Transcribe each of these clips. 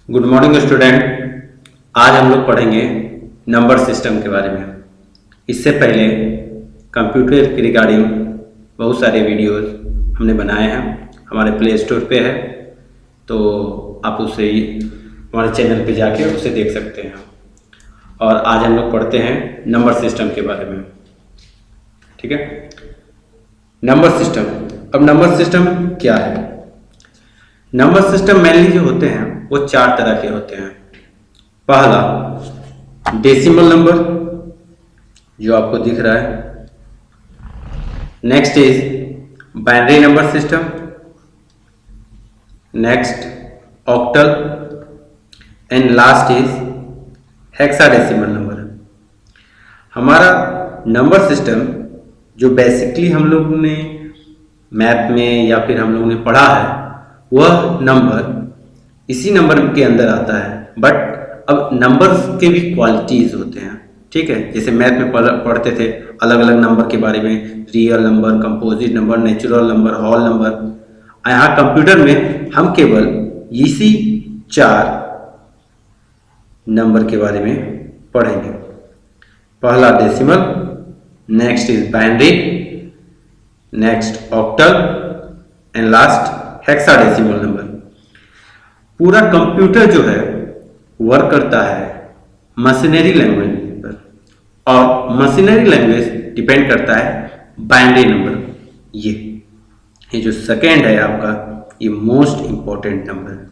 Good morning student. आज हम लोग पढ़ेंगे नंबर सिस्टम के बारे में। इससे पहले कंप्यूटर के रिगार्डिंग बहुत सारे वीडियोस हमने बनाए हैं, हमारे प्ले स्टोर पे है, तो आप उसे हमारे चैनल पे जाके उसे देख सकते हैं। और आज हम लोग पढ़ते हैं नंबर सिस्टम के बारे में। ठीक है, नंबर सिस्टम। अब नंबर सिस्टम क्या है? नंबर सिस्टम मेनली जो होते हैं वो चार तरह के होते हैं। पहला डेसिमल नंबर, जो आपको दिख रहा है। Next is binary number system. Next octal and last is hexadecimal number. हमारा नंबर सिस्टम जो बेसिकली हम लोगों ने मैथ में या फिर हम लोगों ने पढ़ा है, वह नंबर इसी नंबर के अंदर आता है। बट अब नंबर्स के भी क्वालिटीज होते हैं। ठीक है, जैसे मैथ में पढ़ते थे अलग अलग नंबर के बारे में, real number, composite number, natural number, whole number. यहाँ कंप्यूटर में हम केवल इसी चार नंबर के बारे में पढ़ेंगे। पहला decimal, next is binary, next octal and last hexadecimal number. पूरा कंप्यूटर जो है वर्क करता है मशीनरी लैंग्वेज पर, और मशीनरी लैंग्वेज डिपेंड करता है बाइनरी नंबर। ये जो सेकेंड है आपका, ये मोस्ट इंपॉर्टेंट नंबर है।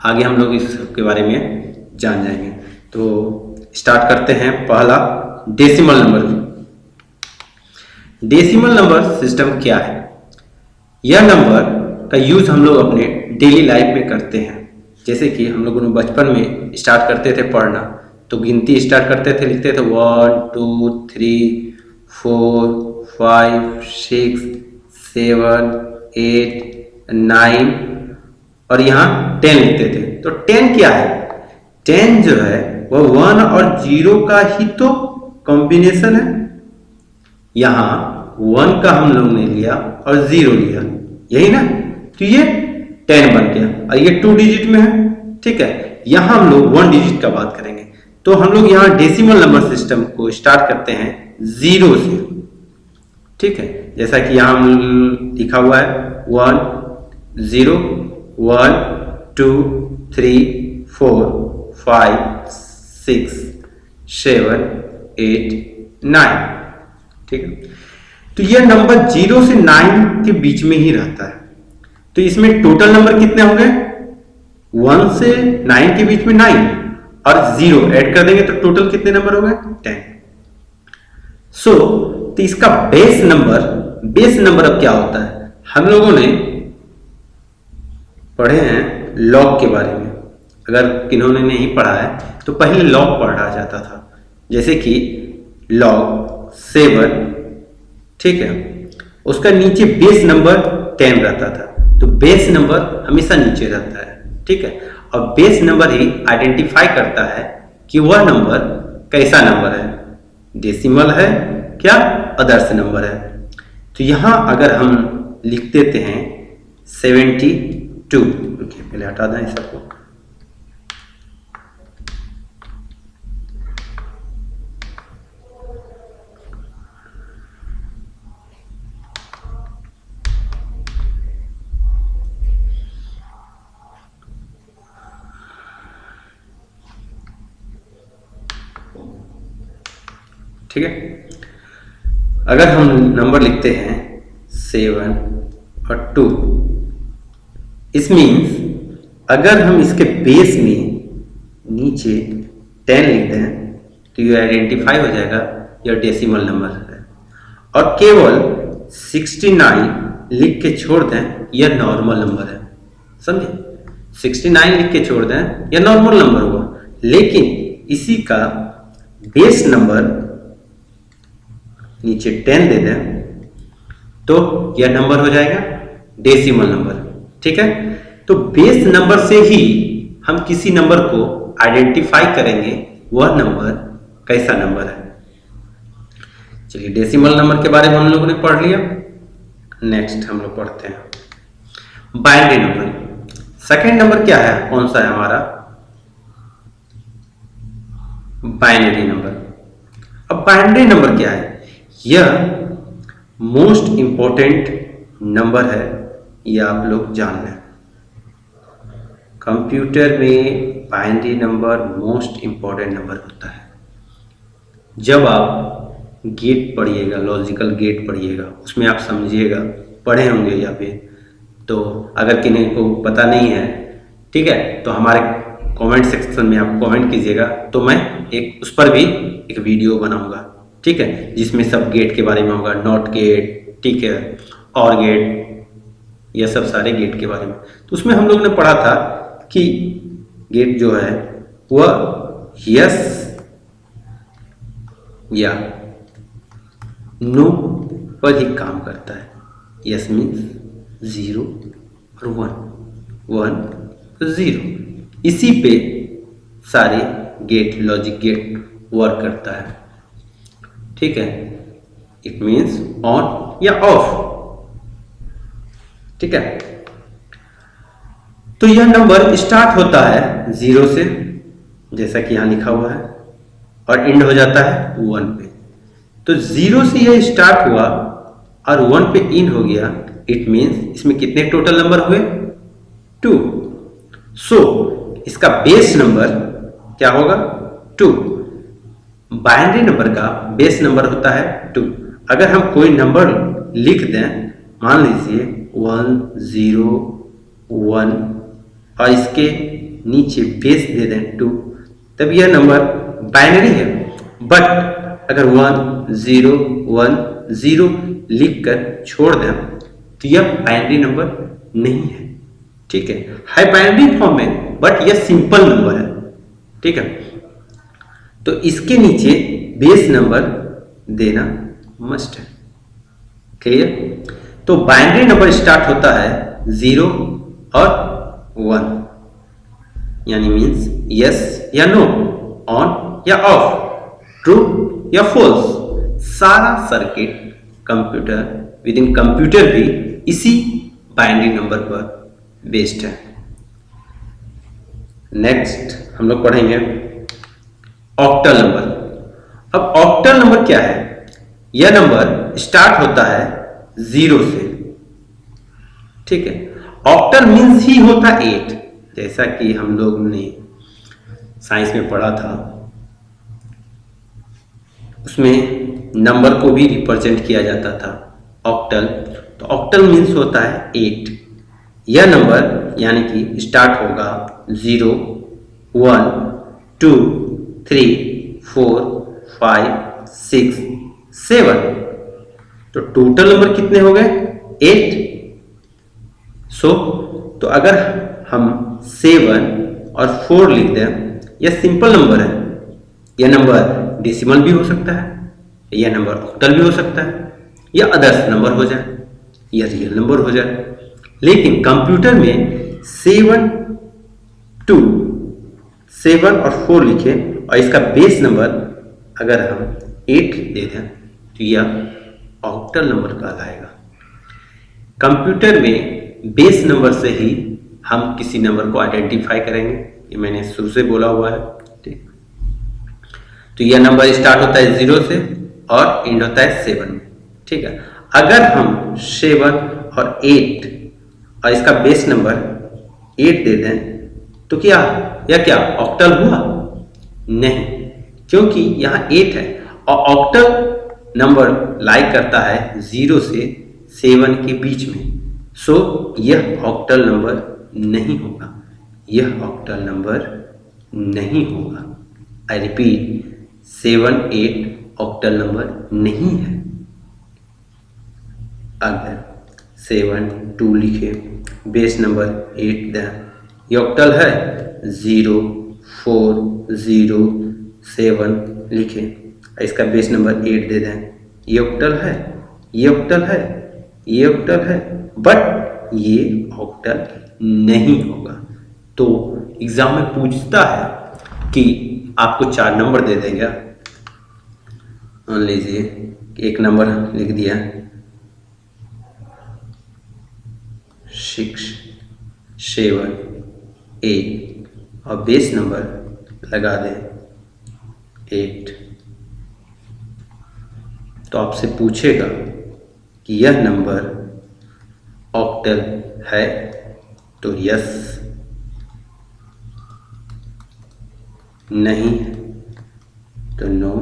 आगे हम लोग इसके बारे में जान जाएंगे। तो स्टार्ट करते हैं पहला decimal number. Decimal number system क्या है? यह नंबर का यूज हम लोग अपने डेली लाइफ में करते हैं। जैसे कि हम लोगों ने बचपन में स्टार्ट करते थे पढ़ना, तो गिनती स्टार्ट करते थे, लिखते थे 1 2 3 4 5 6 7 8 9 और यहाँ 10 लिखते थे। तो 10 क्या है? 10 जो है वह 1 और 0 का ही तो कॉम्बिनेशन है। यहाँ 1 का हम लोग ने लिया और 0 लिया, यही ना, तो ये 10 बन गया। और ये 2 डिजिट में है। ठीक है, यहां हम लोग 1 डिजिट का बात करेंगे। तो हम लोग यहां डेसिमल नंबर सिस्टम को स्टार्ट करते हैं 0 से। ठीक है, जैसा कि यहां लिखा हुआ है 1 0 1 2 3 4 5 6 7 8 9। ठीक है, तो यह नंबर 0 से 9 के बीच में ही रहता है। तो इसमें टोटल नंबर कितने होंगे? 1 से 9 के बीच में 9 और 0 ऐड कर देंगे तो टोटल कितने नंबर हो गए? 10। तो इसका बेस नंबर अब क्या होता है? हम लोगों ने पढ़े हैं लॉग के बारे में। अगर किन्होंने नहीं पढ़ा है तो पहले लॉग पढ़ा जाता था, जैसे कि लॉग 7। ठीक है, उसका नीचे बेस नंबर 10 रहता था। तो बेस नंबर हमेशा नीचे रहता है। ठीक है, और बेस नंबर ही आइडेंटिफाई करता है कि वह नंबर कैसा नंबर है, डेसिमल है क्या आदर्श नंबर है। तो यहां अगर हम लिख देते हैं 72, पहले हटा दें सबको। ठीक है, अगर हम नंबर लिखते हैं 7 और 2, इस मीन्स अगर हम इसके बेस में नीचे 10 लिख दें तो ये आइडेंटिफाई हो जाएगा यह डेसिमल नंबर है। और केवल 69 लिख के छोड़ दें, यह नॉर्मल नंबर है। समझे? 69 लिख के छोड़ दें, यह नॉर्मल नंबर हुआ। लेकिन इसी का बेस नंबर नीचे 10 दे दें तो यह नंबर हो जाएगा डेसिमल नंबर। ठीक है, तो बेस नंबर से ही हम किसी नंबर को आइडेंटिफाई करेंगे वह नंबर कैसा नंबर है। चलिए, डेसिमल नंबर के बारे में हम लोगों ने पढ़ लिया। नेक्स्ट हम लोग पढ़ते हैं बाइनरी नंबर। सेकेंड नंबर क्या है, कौन सा है हमारा, बाइनरी नंबर। अब बाइनरी नंबर क्या है, यह मोस्ट इंपॉर्टेंट नंबर है, यह आप लोग जान लें। कंप्यूटर में binary number most important number होता है। जब आप गेट पढ़िएगा, लॉजिकल गेट पढ़िएगा, उसमें आप समझिएगा, पढ़े होंगे या फिर, तो अगर किन्हीं को पता नहीं है, ठीक है, तो हमारे कमेंट सेक्शन में आप कमेंट कीजिएगा, तो मैं एक उस पर भी एक वीडियो बनाऊंगा, ठीक है, जिसमें सब गेट के बारे में होगा, नॉट गेट, ठीक है, और गेट, यह सब सारे गेट के बारे में। तो उसमें हम लोग ने पढ़ा था कि गेट जो है वह यस या नो पर ही काम करता है। यस मीन्स 0 और 1, 1 0, इसी पे सारे गेट, लॉजिक गेट वर्क करता है, ठीक है। इट मीन्स ऑन या ऑफ, ठीक है। तो यह नंबर स्टार्ट होता है 0 से, जैसा कि यहां लिखा हुआ है, और एंड हो जाता है 1 पे। तो 0 से यह स्टार्ट हुआ और 1 पे इन हो गया, इट मीन्स इसमें कितने टोटल नंबर हुए, 2। सो इसका बेस नंबर क्या होगा, 2। बाइनरी नंबर का बेस नंबर होता है 2। अगर हम कोई नंबर लिख दें, मान लीजिए 1 0 1, और इसके नीचे बेस दे दें 2, तब यह नंबर बाइनरी है। बट अगर 1 0 1 0 लिख कर छोड़ दें तो यह बाइनरी नंबर नहीं है, ठीक है बाइनरी फॉर्म में, बट यह सिंपल नंबर है, ठीक है। तो इसके नीचे बेस नंबर देना मस्ट है, क्लियर। तो बाइनरी नंबर स्टार्ट होता है 0 और 1, यानी मीन्स यस या नो, ऑन या ऑफ, ट्रू या फॉल्स। सारा circuit computer, with in computer भी इसी बाइनरी नंबर पर बेस्ड है। नेक्स्ट हम लोग पढ़ेंगे ऑक्टल नंबर। अब ऑक्टल नंबर क्या है, यह नंबर स्टार्ट होता है 0 से, ठीक है। ऑक्टल मीन्स ही होता 8, जैसा कि हम लोग ने साइंस में पढ़ा था, उसमें नंबर को भी रिप्रेजेंट किया जाता था ऑक्टल। तो ऑक्टल मीन्स होता है 8। यह नंबर यानी कि स्टार्ट होगा 0 1 2 3 4 5 6 7। तो टोटल नंबर कितने हो गए, 8। तो अगर हम 7 और 4 लिख दें, यह सिंपल नंबर है। यह नंबर डेसिमल भी हो सकता है, यह नंबर ऑक्टल भी हो सकता है, या अदर्स नंबर हो जाए, या रियल नंबर हो जाए। लेकिन कंप्यूटर में 7 2 7 और 4 लिखें और इसका बेस नंबर अगर हम 8 दे दें तो यह ऑक्टल नंबर कहलाएगा। कंप्यूटर में बेस नंबर से ही हम किसी नंबर को आइडेंटिफाई करेंगे, ये मैंने शुरू से बोला हुआ है, ठीक। तो यह नंबर स्टार्ट होता है 0 से और एंड होता है 7 में, ठीक है। अगर हम 7 और 8 और इसका बेस नंबर 8 दे दें तो क्या यह क्या ऑक्टल हुआ, नहीं, क्योंकि यहाँ 8 है और ऑक्टल नंबर लाइक करता है 0 से 7 के बीच में। सो यह ऑक्टल नंबर नहीं होगा, यह ऑक्टल नंबर नहीं होगा। आई रिपीट, 7 8 ऑक्टल नंबर नहीं है। अगर 7 2 लिखे, बेस नंबर 8 दें, ये ऑक्टल है। 0 4 0 7 लिखे, इसका बेस नंबर 8 दे दें, ये ऑक्टल है, ये ऑक्टल है, ये ऑक्टल है, बट ये ऑक्टल नहीं होगा। तो एग्जाम में पूछता है कि आपको 4 नंबर दे देगा, मान लीजिए एक नंबर लिख दिया 6 7 8 और बेस नंबर लगा दें 8, तो आपसे पूछेगा कि यह नंबर ऑक्टल है, तो यस, नहीं है तो नो,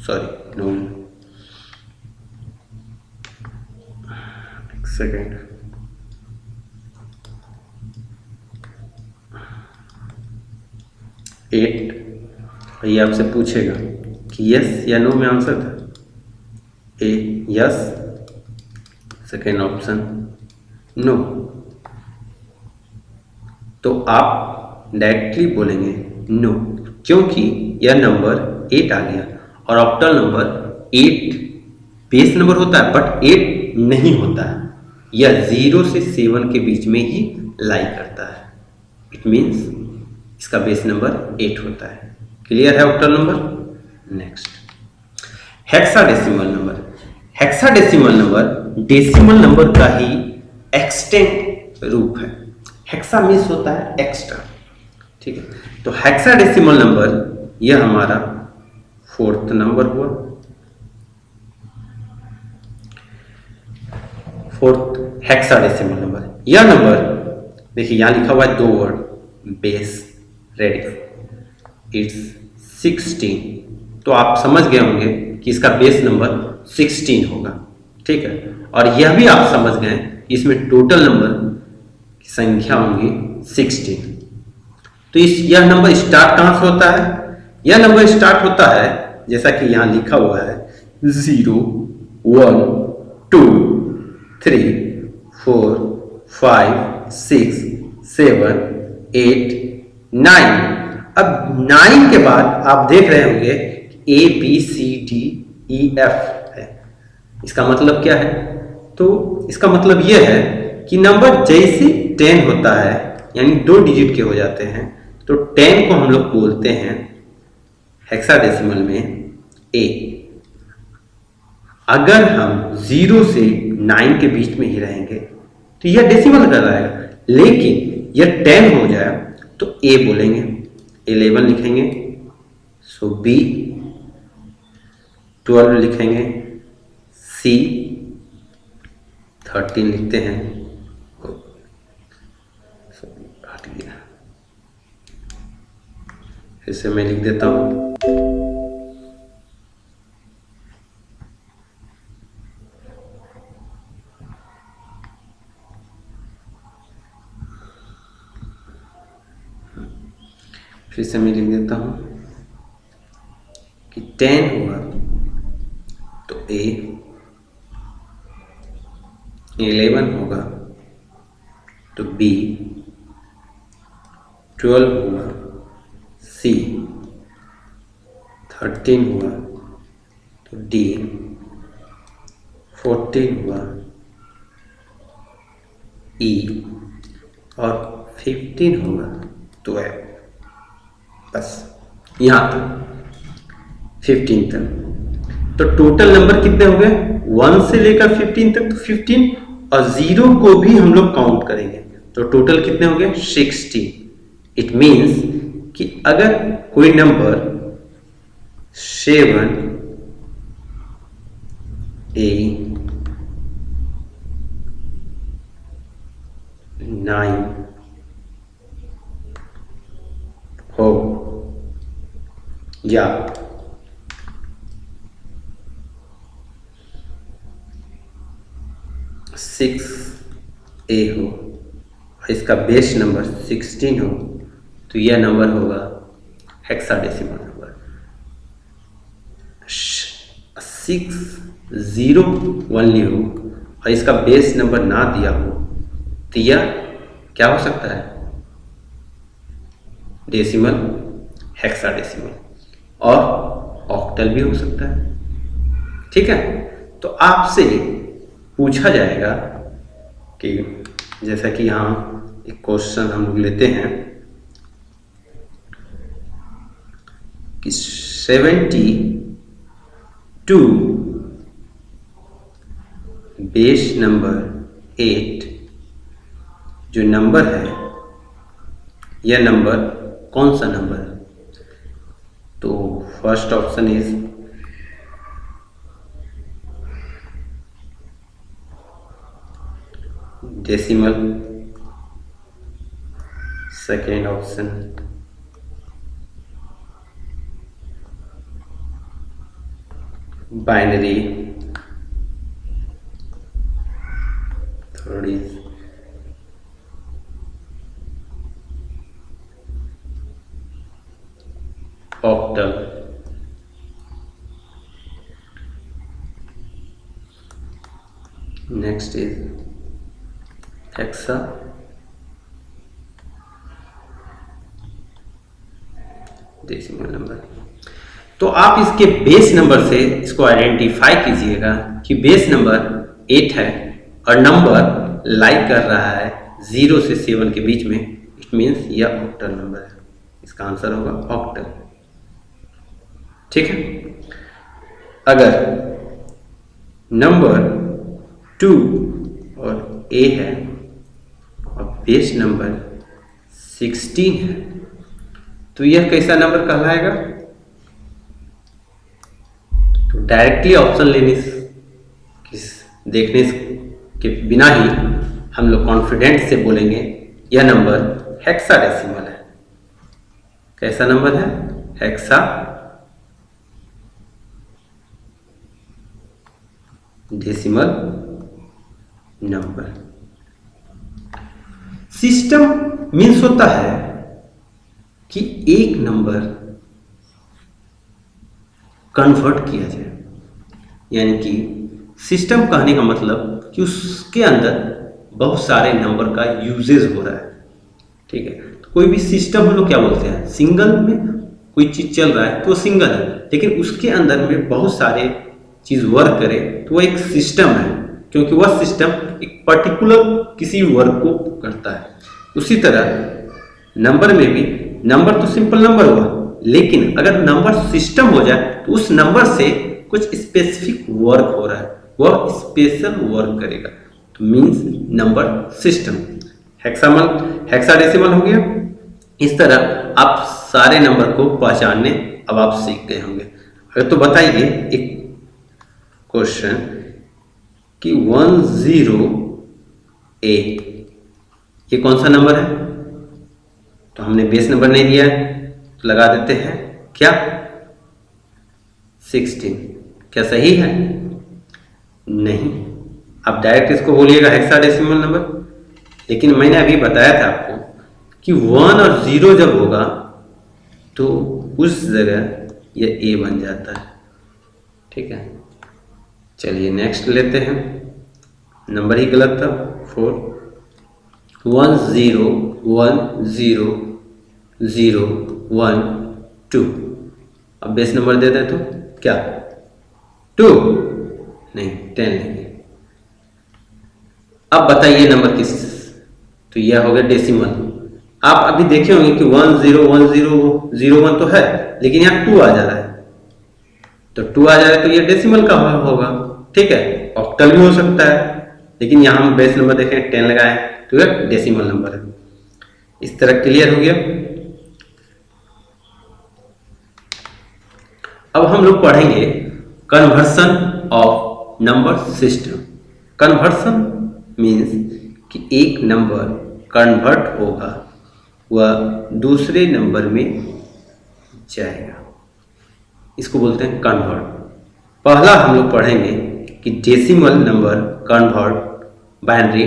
सॉरी नो, एक सेकेंड, एट, ये आपसे पूछेगा कि यस या नो में आंसर था, ए यस, सेकेंड ऑप्शन नो, तो आप डायरेक्टली बोलेंगे नो, क्योंकि यह नंबर 8 आ गया और ऑक्टल नंबर 8 बेस नंबर होता है बट 8 नहीं होता है, यह 0 से 7 के बीच में ही लाई करता है। इट मीन्स इसका बेस नंबर 8 होता है। क्लियर है octal number? Next, hexadecimal number. Hexadecimal number decimal number का ही एक्सटेंट रूप है। हेक्सा मीन्स होता है एक्स्ट्रा, ठीक है। तो हेक्साडेसिमल नंबर यह हमारा 4th नंबर हुआ, 4th हेक्साडेसिमल नंबर। यह नंबर देखिए यहां लिखा हुआ है 2 वर्ड, बेस, रेडिक्स, इट्स 16, तो आप समझ गए होंगे कि इसका बेस नंबर 16 होगा, ठीक है। और यह भी आप समझ गए कि इसमें टोटल नंबर की संख्या होंगी 16। तो यह नंबर स्टार्ट कहां से होता है? यह नंबर स्टार्ट होता है जैसा कि यहां लिखा हुआ है 0 1 2 3 4 5 6 7 8 9। अब 9 के बाद आप देख रहे होंगे ABCDEF है। इसका मतलब क्या है? तो इसका मतलब यह है कि नंबर जैसे 10 होता है यानी 2 डिजिट के हो जाते हैं, तो 10 को हम लोग बोलते हैं हेक्साडेसिमल में A। अगर हम 0 से 9 के बीच में ही रहेंगे तो यह डेसिमल कर रहेगा, लेकिन यह 10 हो जाए तो A बोलेंगे, 11 लिखेंगे, सो B, 12 लिखेंगे, C, 13 लिखते हैं, इसे मैं लिख देता हूं, फिर से मैं लिख देता हूं कि 10 हुआ तो A, 11 होगा तो B, 12 हुआ C, 13 हुआ तो D, 14 हुआ E और 15 होगा 12। बस यहां तक 15 तक। तो टोटल नंबर कितने हो गए? 1 से लेकर 15 तक, तो 15 और 0 को भी हम लोग काउंट करेंगे तो टोटल कितने हो गए? 16। इट मीन्स कि अगर कोई नंबर 7 8 9 हो या 6A हो और इसका बेस नंबर 16 हो तो यह नंबर होगा हेक्साडेसिमल नंबर। 60 ओनली हो और इसका बेस नंबर ना दिया हो तो यह क्या हो सकता है? डेसिमल, हेक्साडेसिमल और ऑक्टल भी हो सकता है, ठीक है। तो आपसे पूछा जाएगा कि जैसा कि यहाँ एक क्वेश्चन हम लोग लेते हैं कि 72 बेस नंबर 8 जो नंबर है यह नंबर कौन सा नंबर है? तो first option is decimal, second option binary, third is octal, next is hexa, decimal number. तो आप इसके बेस नंबर से इसको आइडेंटिफाई कीजिएगा कि बेस नंबर 8 है और नंबर लाइक कर रहा है 0 से 7 के बीच में, इट मीन्स यह ऑक्टल नंबर है। इसका आंसर होगा ऑक्टल। ठीक है। अगर नंबर 2 और ए है और बेस नंबर 16 है तो यह कैसा नंबर कहलाएगा? तो डायरेक्टली ऑप्शन देखने के बिना ही हम लोग कॉन्फिडेंट से बोलेंगे यह नंबर हेक्साडेसिमल है। कैसा नंबर है? Hexa decimal number. System means होता है कि एक नंबर कन्वर्ट किया जाए, यानी कि सिस्टम कहने का मतलब कि उसके अंदर बहुत सारे नंबर का यूजेज हो रहा है। ठीक है। तो कोई भी सिस्टम हम लोग क्या बोलते हैं? सिंगल में कोई चीज चल रहा है तो सिंगल है, लेकिन उसके अंदर में बहुत सारे चीज वर्क करे तो वो एक सिस्टम है, क्योंकि वह सिस्टम एक पर्टिकुलर किसी वर्क को करता है। उसी तरह नंबर में भी, नंबर तो सिंपल नंबर हुआ, लेकिन अगर नंबर सिस्टम हो जाए तो उस नंबर से कुछ स्पेसिफिक वर्क हो रहा है, वह स्पेशल वर्क करेगा, तो मीन्स नंबर सिस्टम। हेक्साडेसिमल हो गया। इस तरह आप सारे नंबर को पहचानने अब आप सीख गए होंगे। अगर तो बताइए एक क्वेश्चन कि 10A ये कौन सा नंबर है? तो हमने बेस नंबर नहीं दिया है तो लगा देते हैं क्या? 16। क्या सही है? नहीं, आप डायरेक्ट इसको बोलिएगा हेक्साडेसिमल नंबर। लेकिन मैंने अभी बताया था आपको कि 1 और 0 जब होगा तो उस जगह यह A बन जाता है। ठीक है। चलिए नेक्स्ट लेते हैं। नंबर ही गलत था, 4। 1 0 1 0 0 1 2। अब बेस नंबर दे दें तो क्या? 2 नहीं, 10 लेंगे। अब बताइए नंबर किस? तो यह हो गया डेसिमल। आप अभी देखे होंगे कि 1 0 1 0 0 1 तो है, लेकिन यहाँ 2 आ जा रहा है, तो 2 आ जा रहा है तो ये डेसिमल का होगा। ठीक है। ऑक्टल भी हो सकता है, लेकिन यहाँ हम बेस नंबर देखें 10 लगाए तो यह डेसिमल नंबर है। इस तरह क्लियर हो गया। अब हम लोग पढ़ेंगे conversion of number system. Conversion means कि एक नंबर कन्वर्ट होगा, वह दूसरे नंबर में जाएगा, इसको बोलते हैं कन्वर्ट। पहला हम लोग पढ़ेंगे कि decimal number convert binary.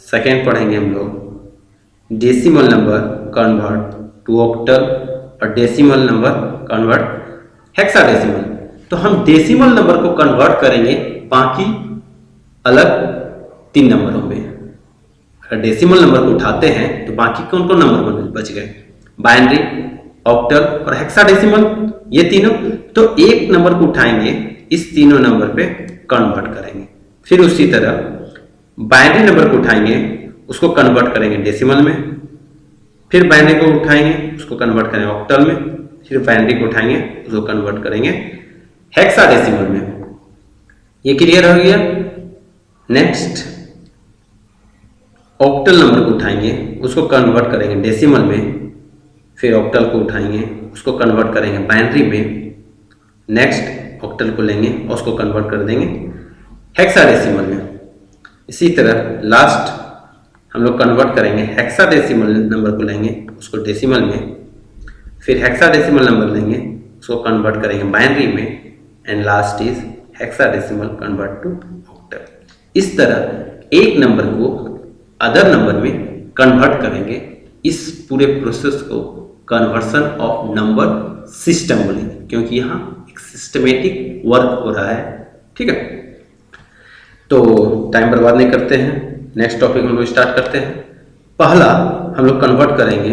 Second पढ़ेंगे हम लोग decimal number convert to octal और डेसिमल नंबर कन्वर्ट हेक्साडेसिमल। तो हम डेसिमल नंबर को कन्वर्ट करेंगे बाकी अलग 3 नंबरों में। अगर डेसिमल नंबर को उठाते हैं तो बाकी कौन कौन नंबर बच गए? बाइनरी, ऑक्टल और हेक्साडेसिमल, ये तीनों। तो एक नंबर को उठाएंगे, इस तीनों नंबर पे कन्वर्ट करेंगे। फिर उसी तरह बाइनरी नंबर को उठाएंगे, उसको कन्वर्ट करेंगे डेसिमल में। फिर बाइनरी को उठाएंगे, उसको कन्वर्ट करेंगे ऑक्टल में। फिर बाइनरी को उठाएंगे, उसको कन्वर्ट करेंगे हेक्साडेसिमल में। ये क्लियर हो गया। नेक्स्ट ऑक्टल नंबर को उठाएंगे, उसको कन्वर्ट करेंगे डेसिमल में, फिर ऑक्टल को उठाएंगे, उसको कन्वर्ट करेंगे बाइनरी में, नेक्स्ट ऑक्टल को लेंगे और उसको कन्वर्ट कर देंगे हेक्साडेसिमल में। इसी तरह लास्ट हम लोग कन्वर्ट करेंगे हेक्साडेसिमल नंबर को लेंगे, उसको डेसिमल में, फिर हेक्साडेसिमल नंबर लेंगे, उसको कन्वर्ट करेंगे बाइनरी में, and last is hexadecimal convert to octal. इस तरह एक नंबर को अदर नंबर में कन्वर्ट करेंगे। इस पूरे प्रोसेस को कन्वर्सन ऑफ नंबर सिस्टम बोलेंगे, क्योंकि यहाँ एक सिस्टमेटिक वर्क हो रहा है। ठीक है, तो टाइम बर्बाद नहीं करते हैं, नेक्स्ट टॉपिक हम लोग स्टार्ट करते हैं। पहला हम लोग कन्वर्ट करेंगे,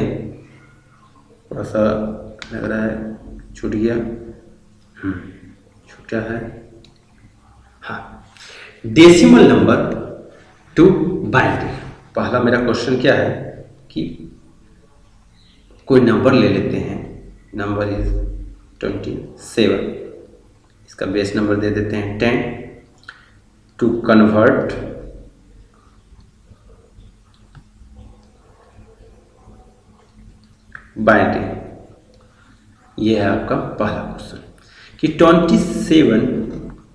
थोड़ा सा लग रहा है छूट गया, छूटा है, हाँ, डेसिमल नंबर टू बाइनरी। पहला मेरा क्वेश्चन क्या है कि कोई नंबर ले लेते हैं, नंबर इज 27, इसका बेस नंबर दे देते हैं 10, टू कन्वर्ट बाइनरी। ये है आपका पहला क्वेश्चन कि 27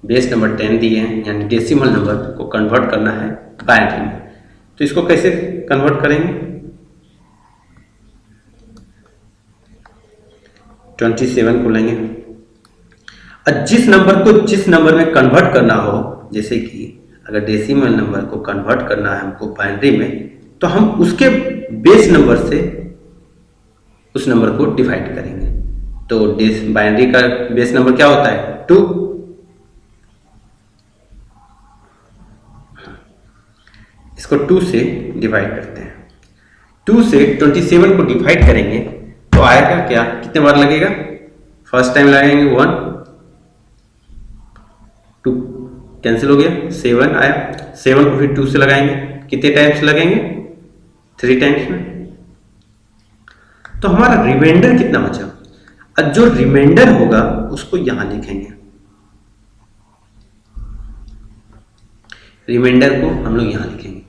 बेस नंबर 10 दिए हैं, यानी डेसिमल नंबर को कन्वर्ट करना है बाइनरी में। तो इसको कैसे कन्वर्ट करेंगे? 27 को लेंगे और जिस नंबर को जिस नंबर में कन्वर्ट करना हो, जैसे कि अगर डेसिमल नंबर को कन्वर्ट करना है हमको बाइनरी में, तो हम उसके बेस नंबर से उस नंबर को डिवाइड करेंगे। तो बाइनरी का बेस नंबर क्या होता है? 2। इसको 2 से डिवाइड करते हैं। 2 से 27 को डिवाइड करेंगे तो आएगा क्या? कितने बार लगेगा? फर्स्ट टाइम लगाएंगे 1, 2 कैंसिल हो गया, 7 आया, 7 को फिर 2 से लगाएंगे, कितने टाइम्स लगेंगे? 3 टाइम्स में। तो हमारा रिमाइंडर कितना बचा? अब जो रिमाइंडर होगा उसको यहां लिखेंगे। रिमाइंडर को हम लोग यहां लिखेंगे।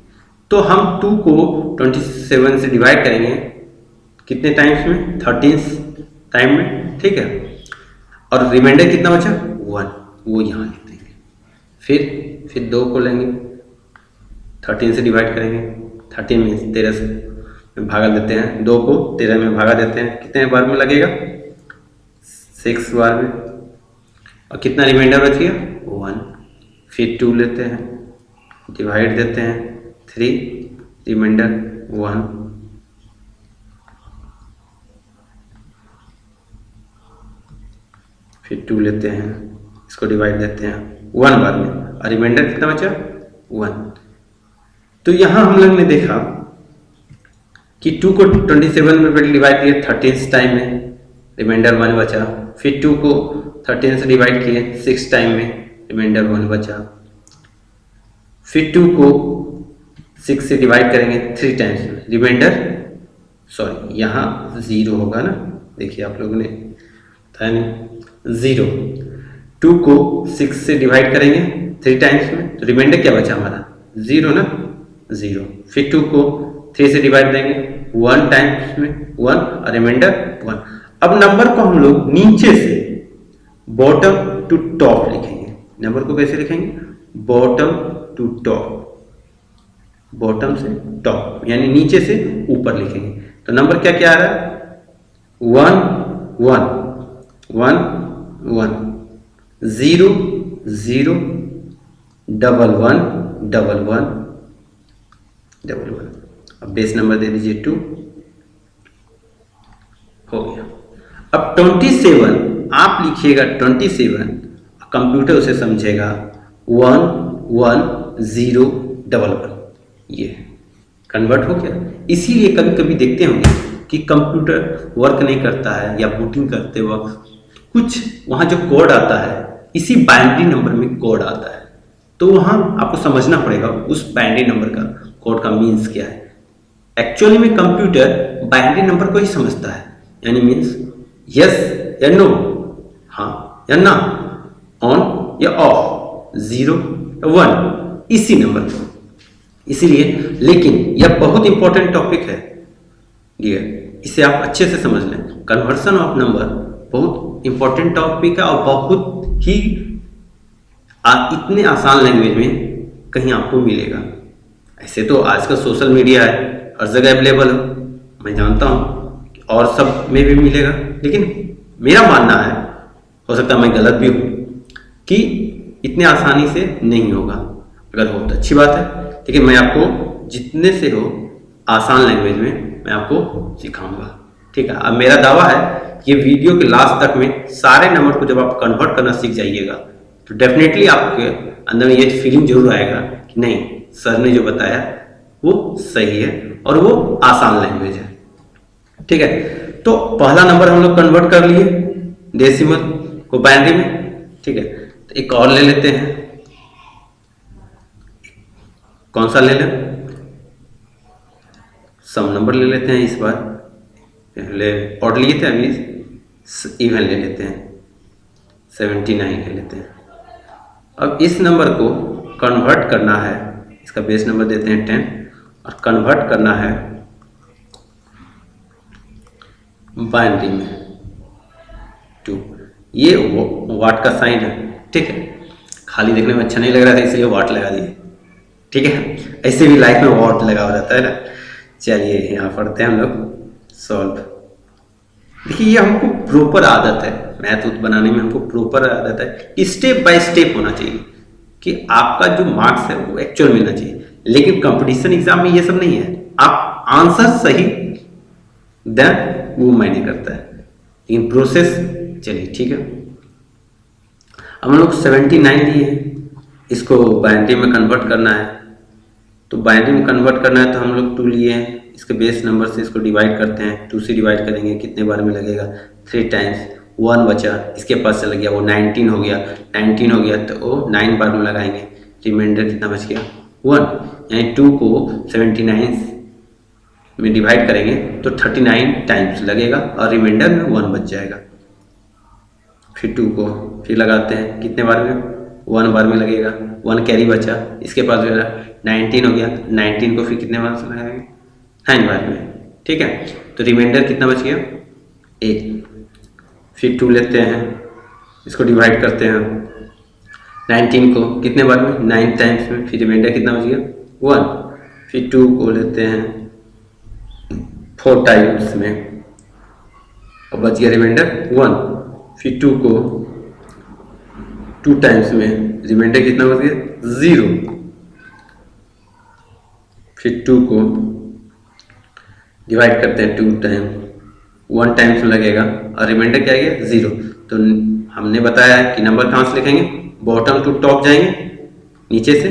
तो हम 2 को 27 से डिवाइड करेंगे कितने टाइम्स में? 13 टाइम में। ठीक है, और रिमाइंडर कितना बचा? 1, वो यहां लिख देंगे। फिर 2 को लेंगे, 13 से डिवाइड करेंगे, 13 मीन्स 13 से में भागा देते हैं, 2 को 13 में भागा देते हैं, कितने बार में लगेगा? 6 बार में। और कितना रिमाइंडर बच गया? 1। फिर 2 लेते हैं, डिवाइड देते हैं, 3, रिमाइंडर 1। फिर 2 लेते हैं, इसको डिवाइड देते हैं 1 बार में, और रिमाइंडर कितना बचा? 1। तो यहां हम लोग ने देखा कि 2 को 27 में डिवाइड किए 13 टाइम में, रिमाइंडर 1 बचा। फिर 2 को 13 से डिवाइड किए 6 टाइम में, रिमाइंडर 1 बचा। फिर 2 को 6 से डिवाइड करेंगे 3 टाइम्स में, रिमाइंडर, सॉरी यहाँ 0 होगा ना, देखिए आप लोगों ने बताया नहीं, 0। 2 को 6 से डिवाइड करेंगे 3 टाइम्स में, तो रिमाइंडर क्या बचा हमारा? 0 ना, 0। फिर 2 को 3 से डिवाइड देंगे 1 टाइम्स में, 1, और रिमाइंडर 1। अब नंबर को हम लोग नीचे से बॉटम टू टॉप लिखेंगे। नंबर को कैसे लिखेंगे? बॉटम टू टॉप, बॉटम से टॉप, यानी नीचे से ऊपर लिखेंगे। तो नंबर क्या क्या आ रहा है? 1 1 1 1, 0 0, 1 1 1 1 1। अब बेस नंबर दे दीजिए 2, हो गया। अब 27 आप लिखिएगा 27, कंप्यूटर उसे समझेगा 1 1 0 1 1, ये कन्वर्ट हो गया। इसीलिए कभी कभी देखते होंगे कि कंप्यूटर वर्क नहीं करता है या बूटिंग करते वक्त कुछ वहाँ जो कोड आता है, इसी बाइनरी नंबर में कोड आता है, तो वहाँ आपको समझना पड़ेगा उस बाइनरी नंबर का कोड का मीन्स क्या है। एक्चुअली में कंप्यूटर बाइनरी नंबर को ही समझता है, यानी मीन्स यस या नो, हाँ या ना, ऑन या ऑफ, 0 या 1, इसी नंबर को। इसीलिए, लेकिन यह बहुत इंपॉर्टेंट टॉपिक है डियर, इसे आप अच्छे से समझ लें। कन्वर्सन ऑफ नंबर बहुत इंपॉर्टेंट टॉपिक है और बहुत ही इतने आसान लैंग्वेज में कहीं आपको मिलेगा। ऐसे तो आज का सोशल मीडिया है, हर जगह अवेलेबल है, मैं जानता हूँ और सब में भी मिलेगा, लेकिन मेरा मानना है, हो सकता है मैं गलत भी हूँ, कि इतने आसानी से नहीं होगा। अगर हो तो अच्छी बात है, लेकिन मैं आपको जितने से हो आसान लैंग्वेज में मैं आपको सिखाऊंगा। ठीक है, अब मेरा दावा है कि ये वीडियो के लास्ट तक में सारे नंबर को जब आप कन्वर्ट करना सीख जाइएगा तो डेफिनेटली आपके अंदर में ये फीलिंग जरूर आएगा कि नहीं, सर ने जो बताया वो सही है और वो आसान लैंग्वेज है। ठीक है, तो पहला नंबर हम लोग कन्वर्ट कर लिए डेसिमल को बाइनरी में। ठीक है, तो एक और ले लेते हैं, कौन सा ले लें, सम नंबर ले लेते हैं इस बार, पहले ऑड लिए थे, अभी इवन ले लेते हैं, 79 ले लेते हैं। अब इस नंबर को कन्वर्ट करना है, इसका बेस नंबर देते हैं 10 और कन्वर्ट करना है बाइनरी में 2। ये वाट का साइन है। ठीक है, खाली देखने में अच्छा नहीं लग रहा था इसलिए वाट लगा दिए। ठीक है, ऐसे भी लाइफ में वाट लगा हुआ रहता है ना। चलिए यहाँ पढ़ते हैं हम लोग सॉल्व। देखिए ये हमको प्रॉपर आदत है, मैथ बनाने में हमको प्रॉपर आदत है कि स्टेप बाय स्टेप होना चाहिए, कि आपका जो मार्क्स है वो एक्चुअल मिलना चाहिए। लेकिन कंपटीशन एग्जाम में ये सब नहीं है, आप आंसर सही दें वो मायने करता है, लेकिन प्रोसेस चलिए ठीक है। अब हम लोग 79 लिए हैं, इसको बाइनरी में कन्वर्ट करना है। तो बाइनरी में कन्वर्ट करना है तो हम लोग 2 लिए हैं, इसके बेस नंबर से इसको डिवाइड करते हैं, 2 से डिवाइड करेंगे, कितने बार में लगेगा 3 टाइम्स, 1 बचा, इसके पास चला गया, वो 19 हो गया, 19 हो गया तो वो 9 बार में लगाएंगे, रिमाइंडर कितना बच गया 1, यानी 2 को 79 में डिवाइड करेंगे तो 39 टाइम्स लगेगा और रिमाइंडर में 1 बच जाएगा। फिर 2 को फिर लगाते हैं, कितने बार में 1 बार में लगेगा, 1 कैरी बचा, इसके पास 19 हो गया, 19 को फिर कितने बार से लगाएंगे 9 बार में। ठीक है, तो रिमाइंडर कितना बच गया 1। फिर 2 लेते हैं, इसको डिवाइड करते हैं 19 को कितने बार में 9 टाइम्स में, फिर रिमाइंडर कितना बच गया 1। फिर 2 को लेते हैं 4 टाइम्स में और बच गया रिमाइंडर 1। फिर 2 को 2 टाइम्स में, रिमाइंडर कितना बच गया 0। फिर 2 को डिवाइड करते हैं 2 टाइम, 1 टाइम्स में लगेगा और रिमाइंडर क्या गया 0। तो हमने बताया है कि नंबर कहाँ से लिखेंगे, बॉटम टू टॉप जाएंगे नीचे से।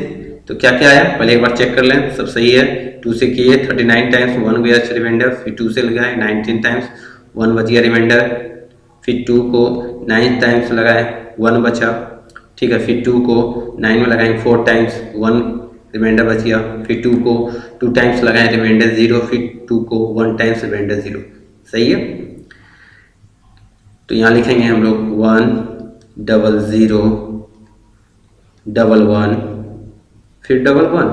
तो क्या क्या आया पहले एक बार चेक कर लें, सब सही है। 2 से किए 39 टाइम्स, 1 गया रिमाइंडर, फिर 2 से लगाए 19 टाइम्स, 1 बच गया रिमाइंडर। फिर 2 को 9 टाइम्स लगाए, 1 बचा। ठीक है, फिर 2 को 9 में लगाएंगे 4 टाइम्स, 1 रिमाइंडर बच गया। फिर 2 को 2 टाइम्स लगाएं, रिमाइंडर 0। फिर 2 को 1 टाइम्स, रिमाइंडर 0। सही है, तो यहाँ लिखेंगे हम लोग 1 0 0 1 1 फिर 1 1,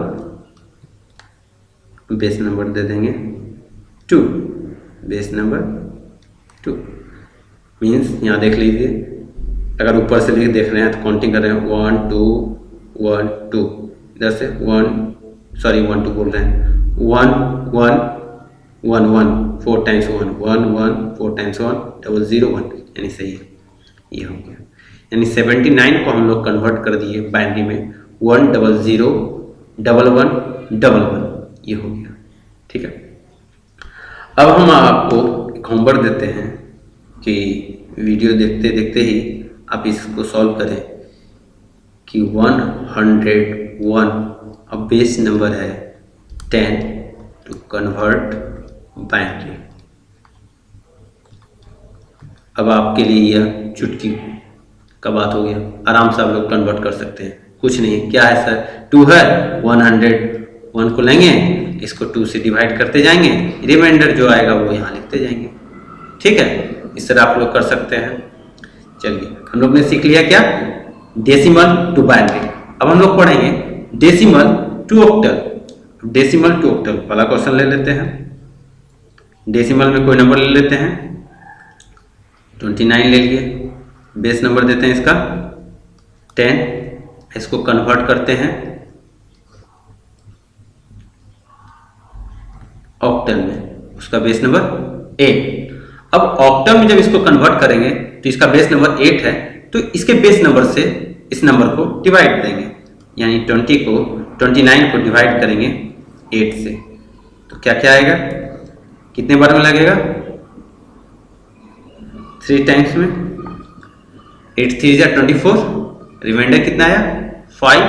बेस नंबर दे देंगे 2, बेस नंबर 2 मीन्स यहाँ देख लीजिए, अगर ऊपर से देख रहे हैं तो काउंटिंग कर रहे हैं 1 2 1 2, इधर से 1 2 बोल रहे हैं 1 1 1 1 4 टाइम्स 1 1 1 4 टाइम्स 1 0 0 1, यानी सही है, ये हो गया। यानी 79 को हम लोग कन्वर्ट कर दिए बाइनरी में 1 0 0 1 1 1 1, ये हो गया। ठीक है, अब हम आपको एक होमवर्क देते हैं कि वीडियो देखते देखते ही आप इसको सॉल्व करें कि 101 अब बेस नंबर है 10 टू कन्वर्ट बाइनरी। अब आपके लिए यह चुटकी का बात हो गया, आराम से आप लोग कन्वर्ट कर सकते हैं। कुछ नहीं, क्या है सर 2 है, 101 को लेंगे, इसको 2 से डिवाइड करते जाएंगे, रिमाइंडर जो आएगा वो यहाँ लिखते जाएंगे। ठीक है, इस तरह आप लोग कर सकते हैं। चलिए हम लोग ने सीख लिया क्या, डेसिमल टू बाइनरी। अब हम लोग पढ़ेंगे decimal to octal. Decimal to octal वाला क्वेश्चन ले लेते हैं। डेसिमल में कोई नंबर ले लेते हैं, 29 ले लिए। बेस नंबर देते हैं इसका 10, इसको कन्वर्ट करते हैं ऑक्टल में, उसका बेस नंबर 8। अब ऑक्टल में जब इसको कन्वर्ट करेंगे तो इसका बेस नंबर 8 है, तो इसके बेस नंबर से इस नंबर को डिवाइड देंगे, यानी 29 को डिवाइड करेंगे 8 से, तो क्या क्या आएगा, कितने बार में लगेगा, 3 टाइम्स में। 8 3 जा 24, रिमाइंडर कितना आया 5,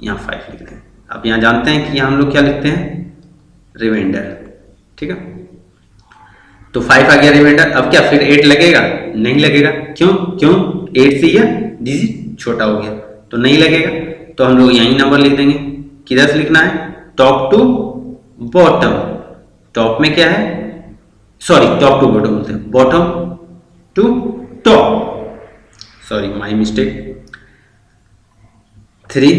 यहाँ 5 लिख दें। अब यहाँ जानते हैं कि यहाँ हम लोग क्या लिखते हैं, रिमाइंडर, ठीक है। तो 5 आ गया रिमाइंडर। अब क्या फिर 8 लगेगा, नहीं लगेगा, क्यों 8 से यह डिजिट छोटा हो गया तो नहीं लगेगा, तो हम लोग यही नंबर लिख देंगे। किधर से लिखना है, टॉप टू बॉटम। टॉप में क्या है, सॉरी टॉप टू बॉटम बोलते हैं, bottom to top, sorry my mistake. 3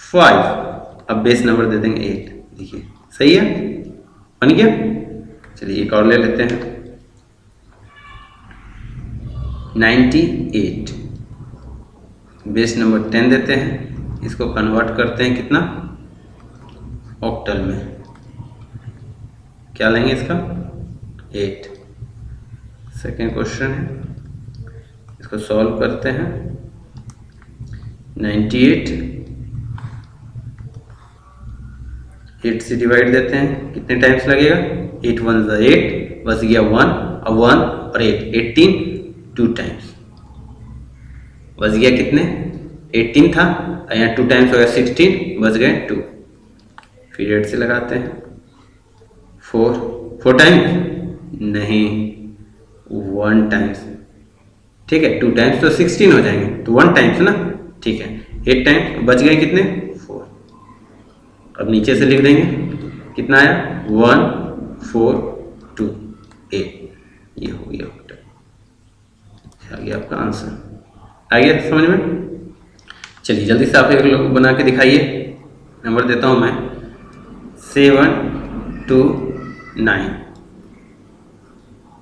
5, अब बेस नंबर दे देंगे 8, देखिए सही है, बन गया। चलिए एक और ले लेते हैं, 98, बेस नंबर 10 देते हैं, इसको कन्वर्ट करते हैं कितना, ऑक्टल में, क्या लेंगे इसका 8। सेकेंड क्वेश्चन है, इसको सॉल्व करते हैं। 98 8 से डिवाइड देते हैं, कितने टाइम्स लगेगा, 8 1 8, बच गया 1 और 1 और 8, 18 2 टाइम्स, बच गया कितने, 18 था और यहाँ 2 टाइम्स हो गया 16, बच गए 2। फिर 8 से लगाते हैं, 4 टाइम्स नहीं, 1 टाइम्स, ठीक है। 2 टाइम्स तो 16 हो जाएंगे, तो 1 टाइम्स ना, ठीक है। 8 टाइम्स, बच गए कितने 4। अब नीचे से लिख देंगे, कितना आया 1 4 2 8, ये हो गया ऑक्टल, आ गया आपका आंसर। आ गया समझ में। चलिए जल्दी से आप एक लोग बना के दिखाइए। नंबर देता हूँ मैं 7 2 9,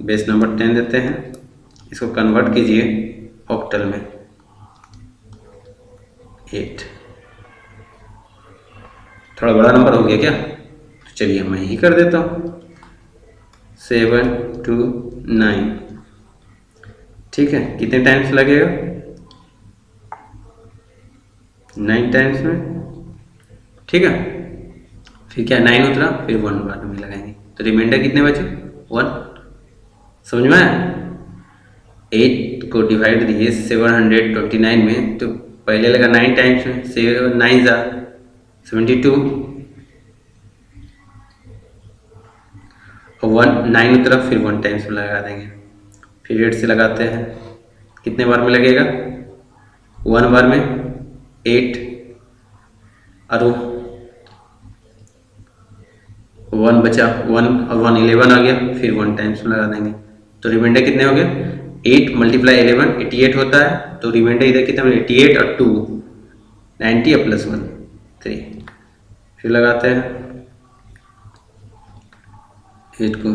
बेस नंबर 10 देते हैं, इसको कन्वर्ट कीजिए ऑक्टल में 8। थोड़ा बड़ा नंबर हो गया क्या, तो चलिए मैं यही कर देता हूँ 7 2 9, ठीक है। कितने टाइम्स लगेगा, 9 टाइम्स में, ठीक है। फिर क्या 9 उतरा, फिर 1 बाद में लगाएंगे, तो रिमाइंडर कितने बचे 1, समझ में आया। 8 को डिवाइड दिए 729 में, तो पहले लगा 9 टाइम्स में, 7 9 जा 72 और 1 9 उतरा, फिर 1 टाइम्स में लगा देंगे। फिर 8 से लगाते हैं, कितने बार में लगेगा, 1 बार में 8 और 1 बचा, 1 और 1 11 आ गया, फिर 1 टाइम्स में लगा देंगे, तो रिमाइंडर कितने हो गए, 8 × 11 88 होता है, तो रिमाइंडर इधर कितना, 88 और 2 90 और +1 3। फिर लगाते हैं 8 को,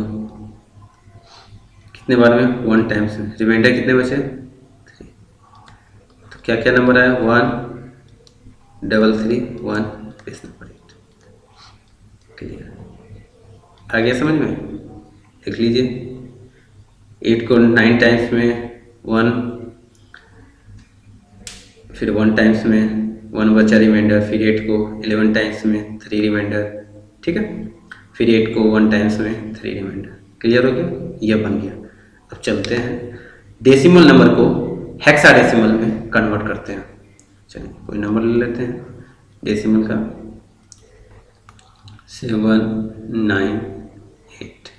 कितने बार में 1 टाइम्स में, रिमाइंडर कितने बचे 3। तो क्या क्या नंबर आया 1 3 1, बेस नंबर 8। क्लियर, आ गया समझ में। देख लीजिए 8 को 9 टाइम्स में 1, फिर 1 टाइम्स में 1 बचा रिमाइंडर, फिर 8 को 11 टाइम्स में 3 रिमाइंडर, ठीक है। फिर 8 को 1 टाइम्स में 3 रिमाइंडर। क्लियर हो गया, यह बन गया। अब चलते हैं डेसिमल नंबर को हेक्साडेसिमल में कन्वर्ट करते हैं। चलिए कोई नंबर ले लेते हैं डेसिमल का, 7 9 8,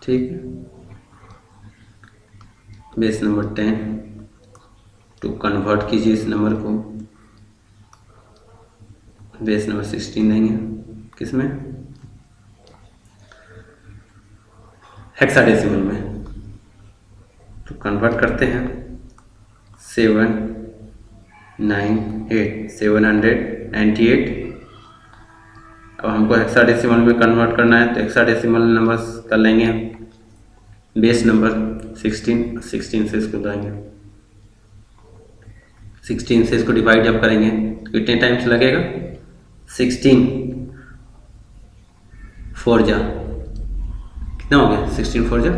ठीक है। बेस नंबर 10, टू कन्वर्ट कीजिए इस नंबर को, बेस नंबर 16 देंगे, किसमें, हेक्साडेसिमल में। तो कन्वर्ट करते हैं 7 9 8, 798 अब हमको हेक्साडेसिमल में कन्वर्ट करना है, तो हेक्साडेसिमल नंबर्स कर लेंगे बेस नंबर 16 से इसको जाएंगे, 16 से इसको डिवाइड जब करेंगे तो कितने टाइम्स लगेगा, 16 4 जा कितना हो गया, 16 4 जा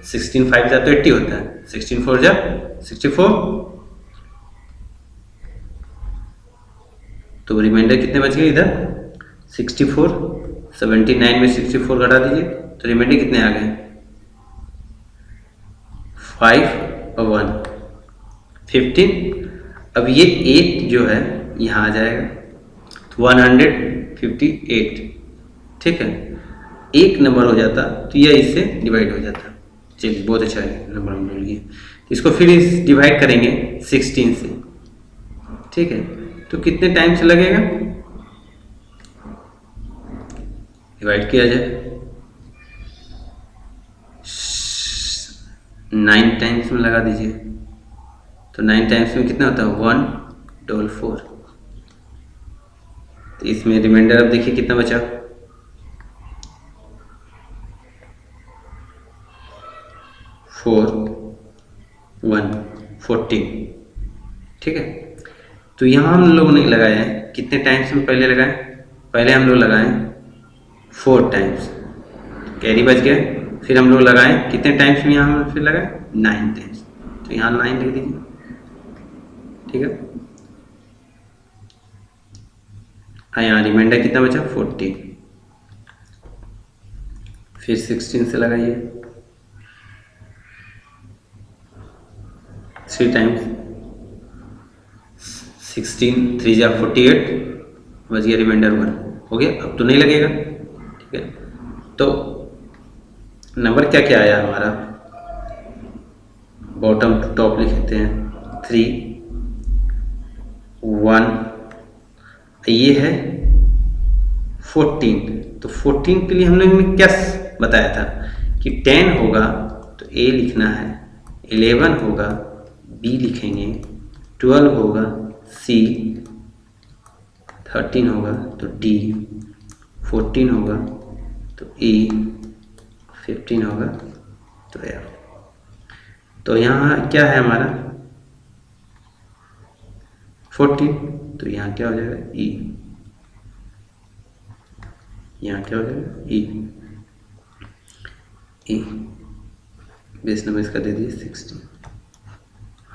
16 5 जा तो 80 होता है, 16 4 जा 64, तो रिमाइंडर कितने बच गए इधर 64, 79 में 64 घटा दीजिए तो रिमाइंडर कितने आ गए 5 और 1 15। अब ये 8 जो है यहाँ आ जाएगा तो 158, ठीक है, एक नंबर हो जाता तो यह इससे डिवाइड हो जाता। चलिए बहुत अच्छा है नंबर हम बोल गए, इसको फिर इस डिवाइड करेंगे 16 से, ठीक है, तो कितने टाइम से लगेगा, डिवाइड किया जाए 9 टाइम्स में लगा दीजिए, तो 9 टाइम्स में कितना होता है 144, तो इसमें रिमाइंडर अब देखिए कितना बचा 4 1 14, ठीक है। तो यहाँ हम लोगों ने लगाया है कितने टाइम्स में पहले लगाए, पहले हम लोग लगाए 4 टाइम्स, कैरी बच गया, फिर हम लोग लगाए कितने टाइम्स में, यहाँ हम फिर लगाए 9 टाइम्स, तो यहाँ 9 लिख दीजिए, ठीक है। हाँ यहाँ रिमाइंडर कितना बचा 14, फिर 16 से लगाइए 3 टाइम्स, 16 3 जा 48 बच गया, रिमाइंडर 1 हो गया, अब तो नहीं लगेगा, ठीक है। तो नंबर क्या क्या आया हमारा, बॉटम टू टॉप लिखते हैं 3 1, ये है 14, तो 14 के लिए हम लोग ने क्या बताया था कि 10 होगा तो A लिखना है, 11 होगा B लिखेंगे, 12 होगा C, 13 होगा तो D, 14 होगा तो E, 15 होगा तो F। तो यहाँ क्या है हमारा 14, तो यहाँ क्या हो जाएगा E, यहाँ क्या हो जाएगा E, बेस नंबर इसका दे दिए 16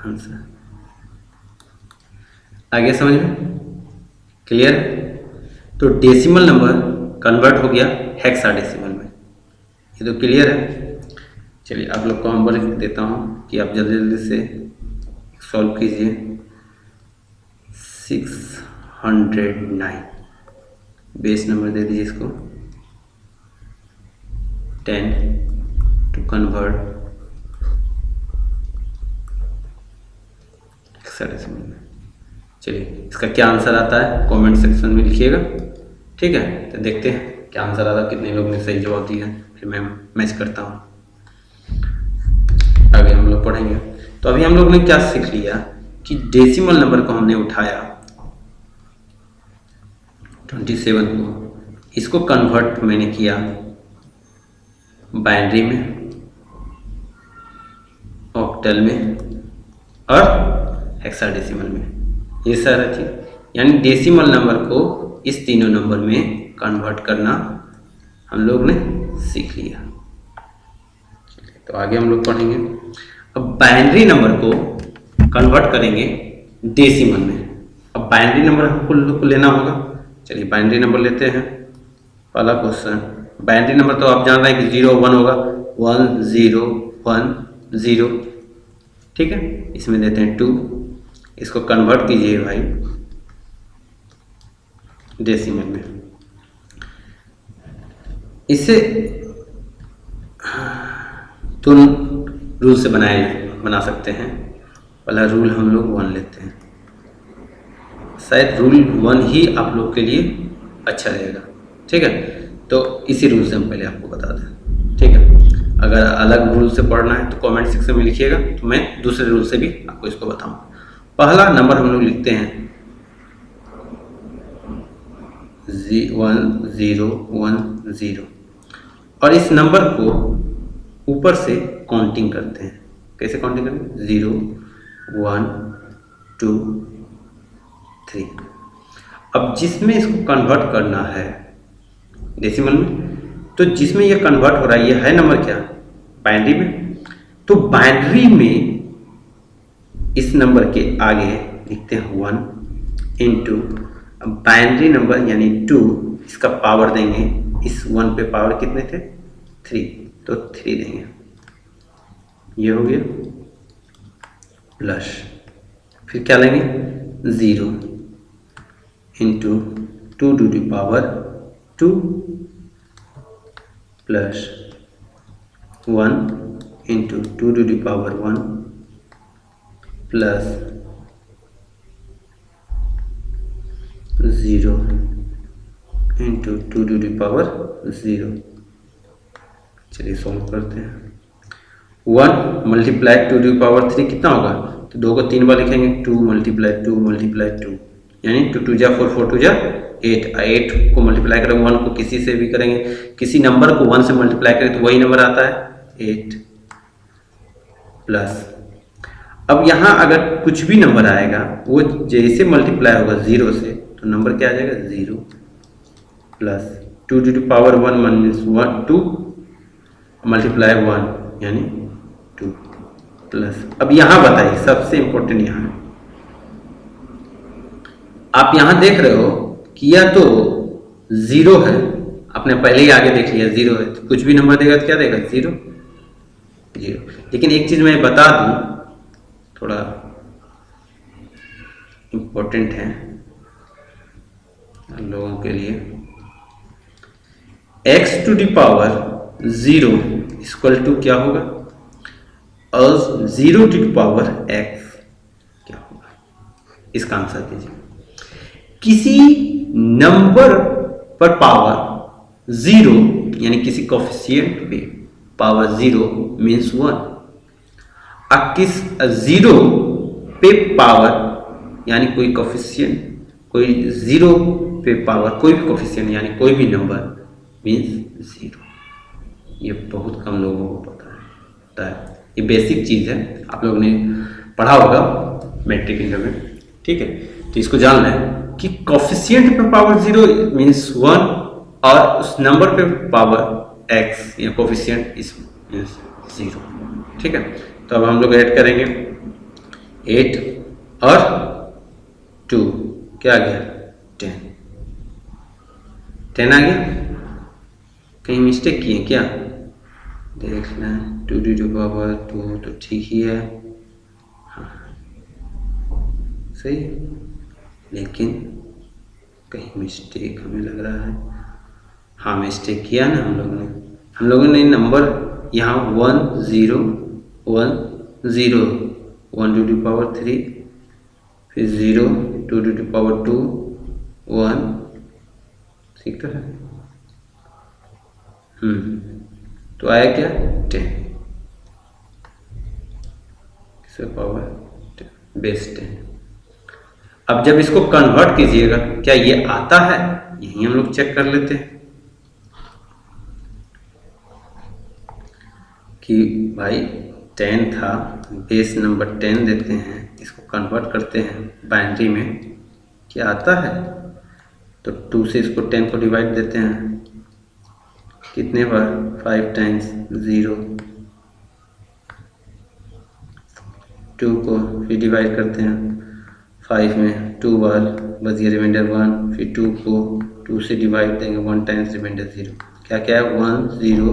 आंसर। आगे समझ में क्लियर, तो डेसिमल नंबर कन्वर्ट हो गया हेक्साडेसिमल में, ये तो क्लियर है। चलिए आप लोग को होमवर्क देता हूँ कि आप जल्दी जल्दी से सॉल्व कीजिए। 609 बेस नंबर दे दीजिए इसको, 10 टू कन्वर्ट हेक्साडेसिमल में। चलिए इसका क्या आंसर आता है कमेंट सेक्शन में लिखिएगा, ठीक है। तो देखते हैं क्या आंसर आता है, कितने लोग ने सही जवाब दिया, फिर मैं मैच करता हूँ, आगे हम लोग पढ़ेंगे। तो अभी हम लोग ने क्या सीख लिया कि डेसिमल नंबर को हमने उठाया 27 को, इसको कन्वर्ट मैंने किया बाइनरी में, ऑक्टल में और हेक्साडेसिमल में, ये सारा चीज, यानी डेसिमल नंबर को इस तीनों नंबर में कन्वर्ट करना हम लोग ने सीख लिया। तो आगे हम लोग पढ़ेंगे। अब बाइनरी नंबर को कन्वर्ट करेंगे डेसिमल में। अब बाइनरी नंबर हमको लेना होगा, चलिए बाइनरी नंबर लेते हैं। पहला क्वेश्चन, बाइनरी नंबर तो आप जान रहे हैं कि 0 1 होगा, 1 0 1 0, ठीक है। इसमें देते हैं 2, इसको कन्वर्ट कीजिए भाई डेसिमल में। इसे तो रूल से बना सकते हैं। पहला रूल हम लोग 1 लेते हैं, शायद रूल 1 ही आप लोग के लिए अच्छा रहेगा, ठीक है। तो इसी रूल से हम पहले आपको बता दें, ठीक है। अगर अलग रूल से पढ़ना है तो कमेंट सेक्शन में लिखिएगा, तो मैं दूसरे रूल से भी आपको इसको बताऊँ। पहला नंबर हम लोग लिखते हैं 1010 और इस नंबर को ऊपर से काउंटिंग करते हैं। कैसे काउंटिंग करते हैं? 0 1 2 3। अब जिसमें इसको कन्वर्ट करना है डेसिमल में, तो जिसमें ये कन्वर्ट हो रहा है, ये है नंबर क्या? बाइनरी में। तो बाइनरी में इस नंबर के आगे लिखते हैं 1 इंटू बाइनरी नंबर यानी 2, इसका पावर देंगे। इस 1 पे पावर कितने थे? 3, तो 3 देंगे। ये हो गया प्लस, फिर क्या लेंगे? 0 into 2 to the power 2 plus 1 into 2 to the power 1 plus 0 into 2 to the power 0। चलिए सॉल्व करते हैं। 1 मल्टीप्लाई 2 टू द पावर 3 कितना होगा? तो 2 को 3 बार लिखेंगे। 2 मल्टीप्लाई 2 मल्टीप्लाई 2 यानी 2 2 जा 4 4 2 जा 8। 8 को मल्टीप्लाई करेंगे 1 को किसी से भी करेंगे, किसी नंबर को 1 से मल्टीप्लाई करें तो वही नंबर आता है 8 प्लस। अब यहाँ अगर कुछ भी नंबर आएगा वो जैसे मल्टीप्लाई होगा 0 से, तो नंबर क्या आ जाएगा? 0 plus 2 to the power 1 minus 1 2 multiply 1 यानी 2 प्लस। अब यहाँ बताइए, सबसे इंपॉर्टेंट यहाँ आप यहाँ देख रहे हो कि या तो 0 है, आपने पहले ही आगे देख लिया 0 है, तो कुछ भी नंबर देगा तो क्या देगा? 0 0। लेकिन एक चीज मैं बता दूं, थोड़ा इंपॉर्टेंट है लोगों के लिए। x to the power 0 equal to क्या होगा? और 0 टू द पावर x क्या होगा? इसका आंसर कीजिए। किसी नंबर पर पावर 0 यानी किसी कोफिशिएंट पे पावर 0 मीन्स 1। अब किस 0 पे पावर यानी कोई कोफिशिएंट, कोई 0 पे पावर कोई भी कोफिशिएंट यानी कोई भी नंबर मीन्स 0। ये बहुत कम लोगों को पता है। ये बेसिक चीज़ है, आप लोगों ने पढ़ा होगा मैट्रिक इंटर में, ठीक है। तो इसको जानना है कि कोफिशिएंट पे पावर 0 मीन्स 1 और उस नंबर पे पावर x या कोफिशिएंट इस मीन्स 0, ठीक है। तो अब हम लोग ऐड करेंगे 8 और 2 क्या आ गया? 10 आ गया। कहीं मिस्टेक किए क्या? देखना 2 टू द पावर 2 तो ठीक ही है, हाँ सही, लेकिन कहीं मिस्टेक हमें लग रहा है। हाँ मिस्टेक किया ना हम लोगों ने नंबर यहाँ 1 0 1 0 1 टू द पावर 3 फिर 0 2 टू द पावर 2 1, ठीक तो है। तो आया क्या? 10 किसका पावर 10 बेस 10। अब जब इसको कन्वर्ट कीजिएगा क्या ये आता है? यही हम लोग चेक कर लेते हैं कि भाई 10 था, बेस नंबर 10 देते हैं, इसको कन्वर्ट करते हैं बाइनरी में, क्या आता है? तो 2 से इसको 10 को डिवाइड देते हैं कितने बार? 5 टाइम्स 0, 2 को फिर डिवाइड करते हैं 5 में 2 बार, बस ये रिमाइंडर 1, फिर 2 को 2 से डिवाइड देंगे 1 टाइम्स रिमाइंडर 0। क्या क्या है? 1 0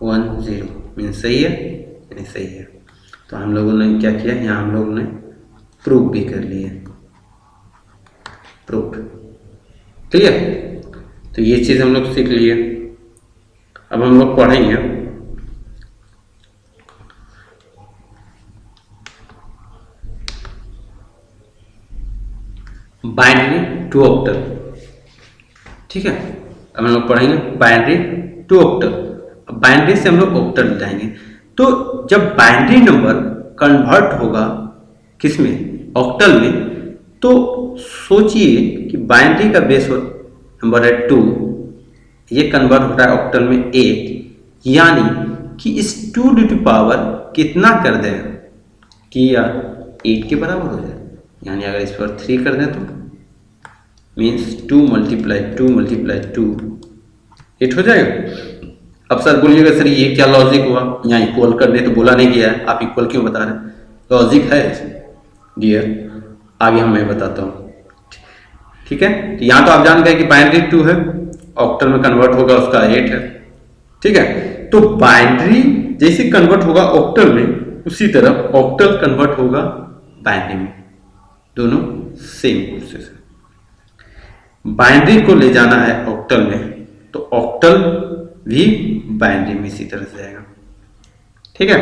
1 0 मीन सही है यानी सही है। तो हम लोगों ने क्या किया? यहाँ हम लोगों ने प्रूफ भी कर लिए, प्रूफ क्लियर। तो ये चीज़ हम लोग सीख लिए। अब हम लोग पढ़ेंगे बाइनरी टू ऑक्टल, ठीक है। अब हम लोग पढ़ेंगे बाइनरी टू ऑक्टल। अब बाइनरी से हम लोग ऑक्टल जाएंगे। तो जब बाइनरी नंबर कन्वर्ट होगा किस में? ऑक्टल में। तो सोचिए कि बाइनरी का बेस नंबर है 2, ये कन्वर्ट होता है ऑक्टल में 8, यानी कि इस 2 टू पावर कितना कर दें कि या 8 के बराबर हो जाए, यानी अगर इस पर 3 कर दें तो मीन्स 2 मल्टीप्लाई 2 8 हो जाएगा। अब सर बोलिएगा सर ये क्या लॉजिक हुआ, यहाँ इक्वल करने तो बोला नहीं गया है, आप इक्वल क्यों बता रहे हैं? लॉजिक है डियर, आगे हम मैं बताता हूँ। ठीक है, तो यहाँ तो आप जान गए कि बाइनरी 2 है, ऑक्टल में कन्वर्ट होगा उसका 8 है। ठीक है, तो बाइनरी जैसे कन्वर्ट होगा ऑक्टल में, उसी तरह ऑक्टल कन्वर्ट होगा बाइनरी में, दोनों सेम प्रोसेस है। बाइनरी को ले जाना है ऑक्टल में, तो ऑक्टल भी बाइनरी में इसी तरह से आएगा। ठीक है,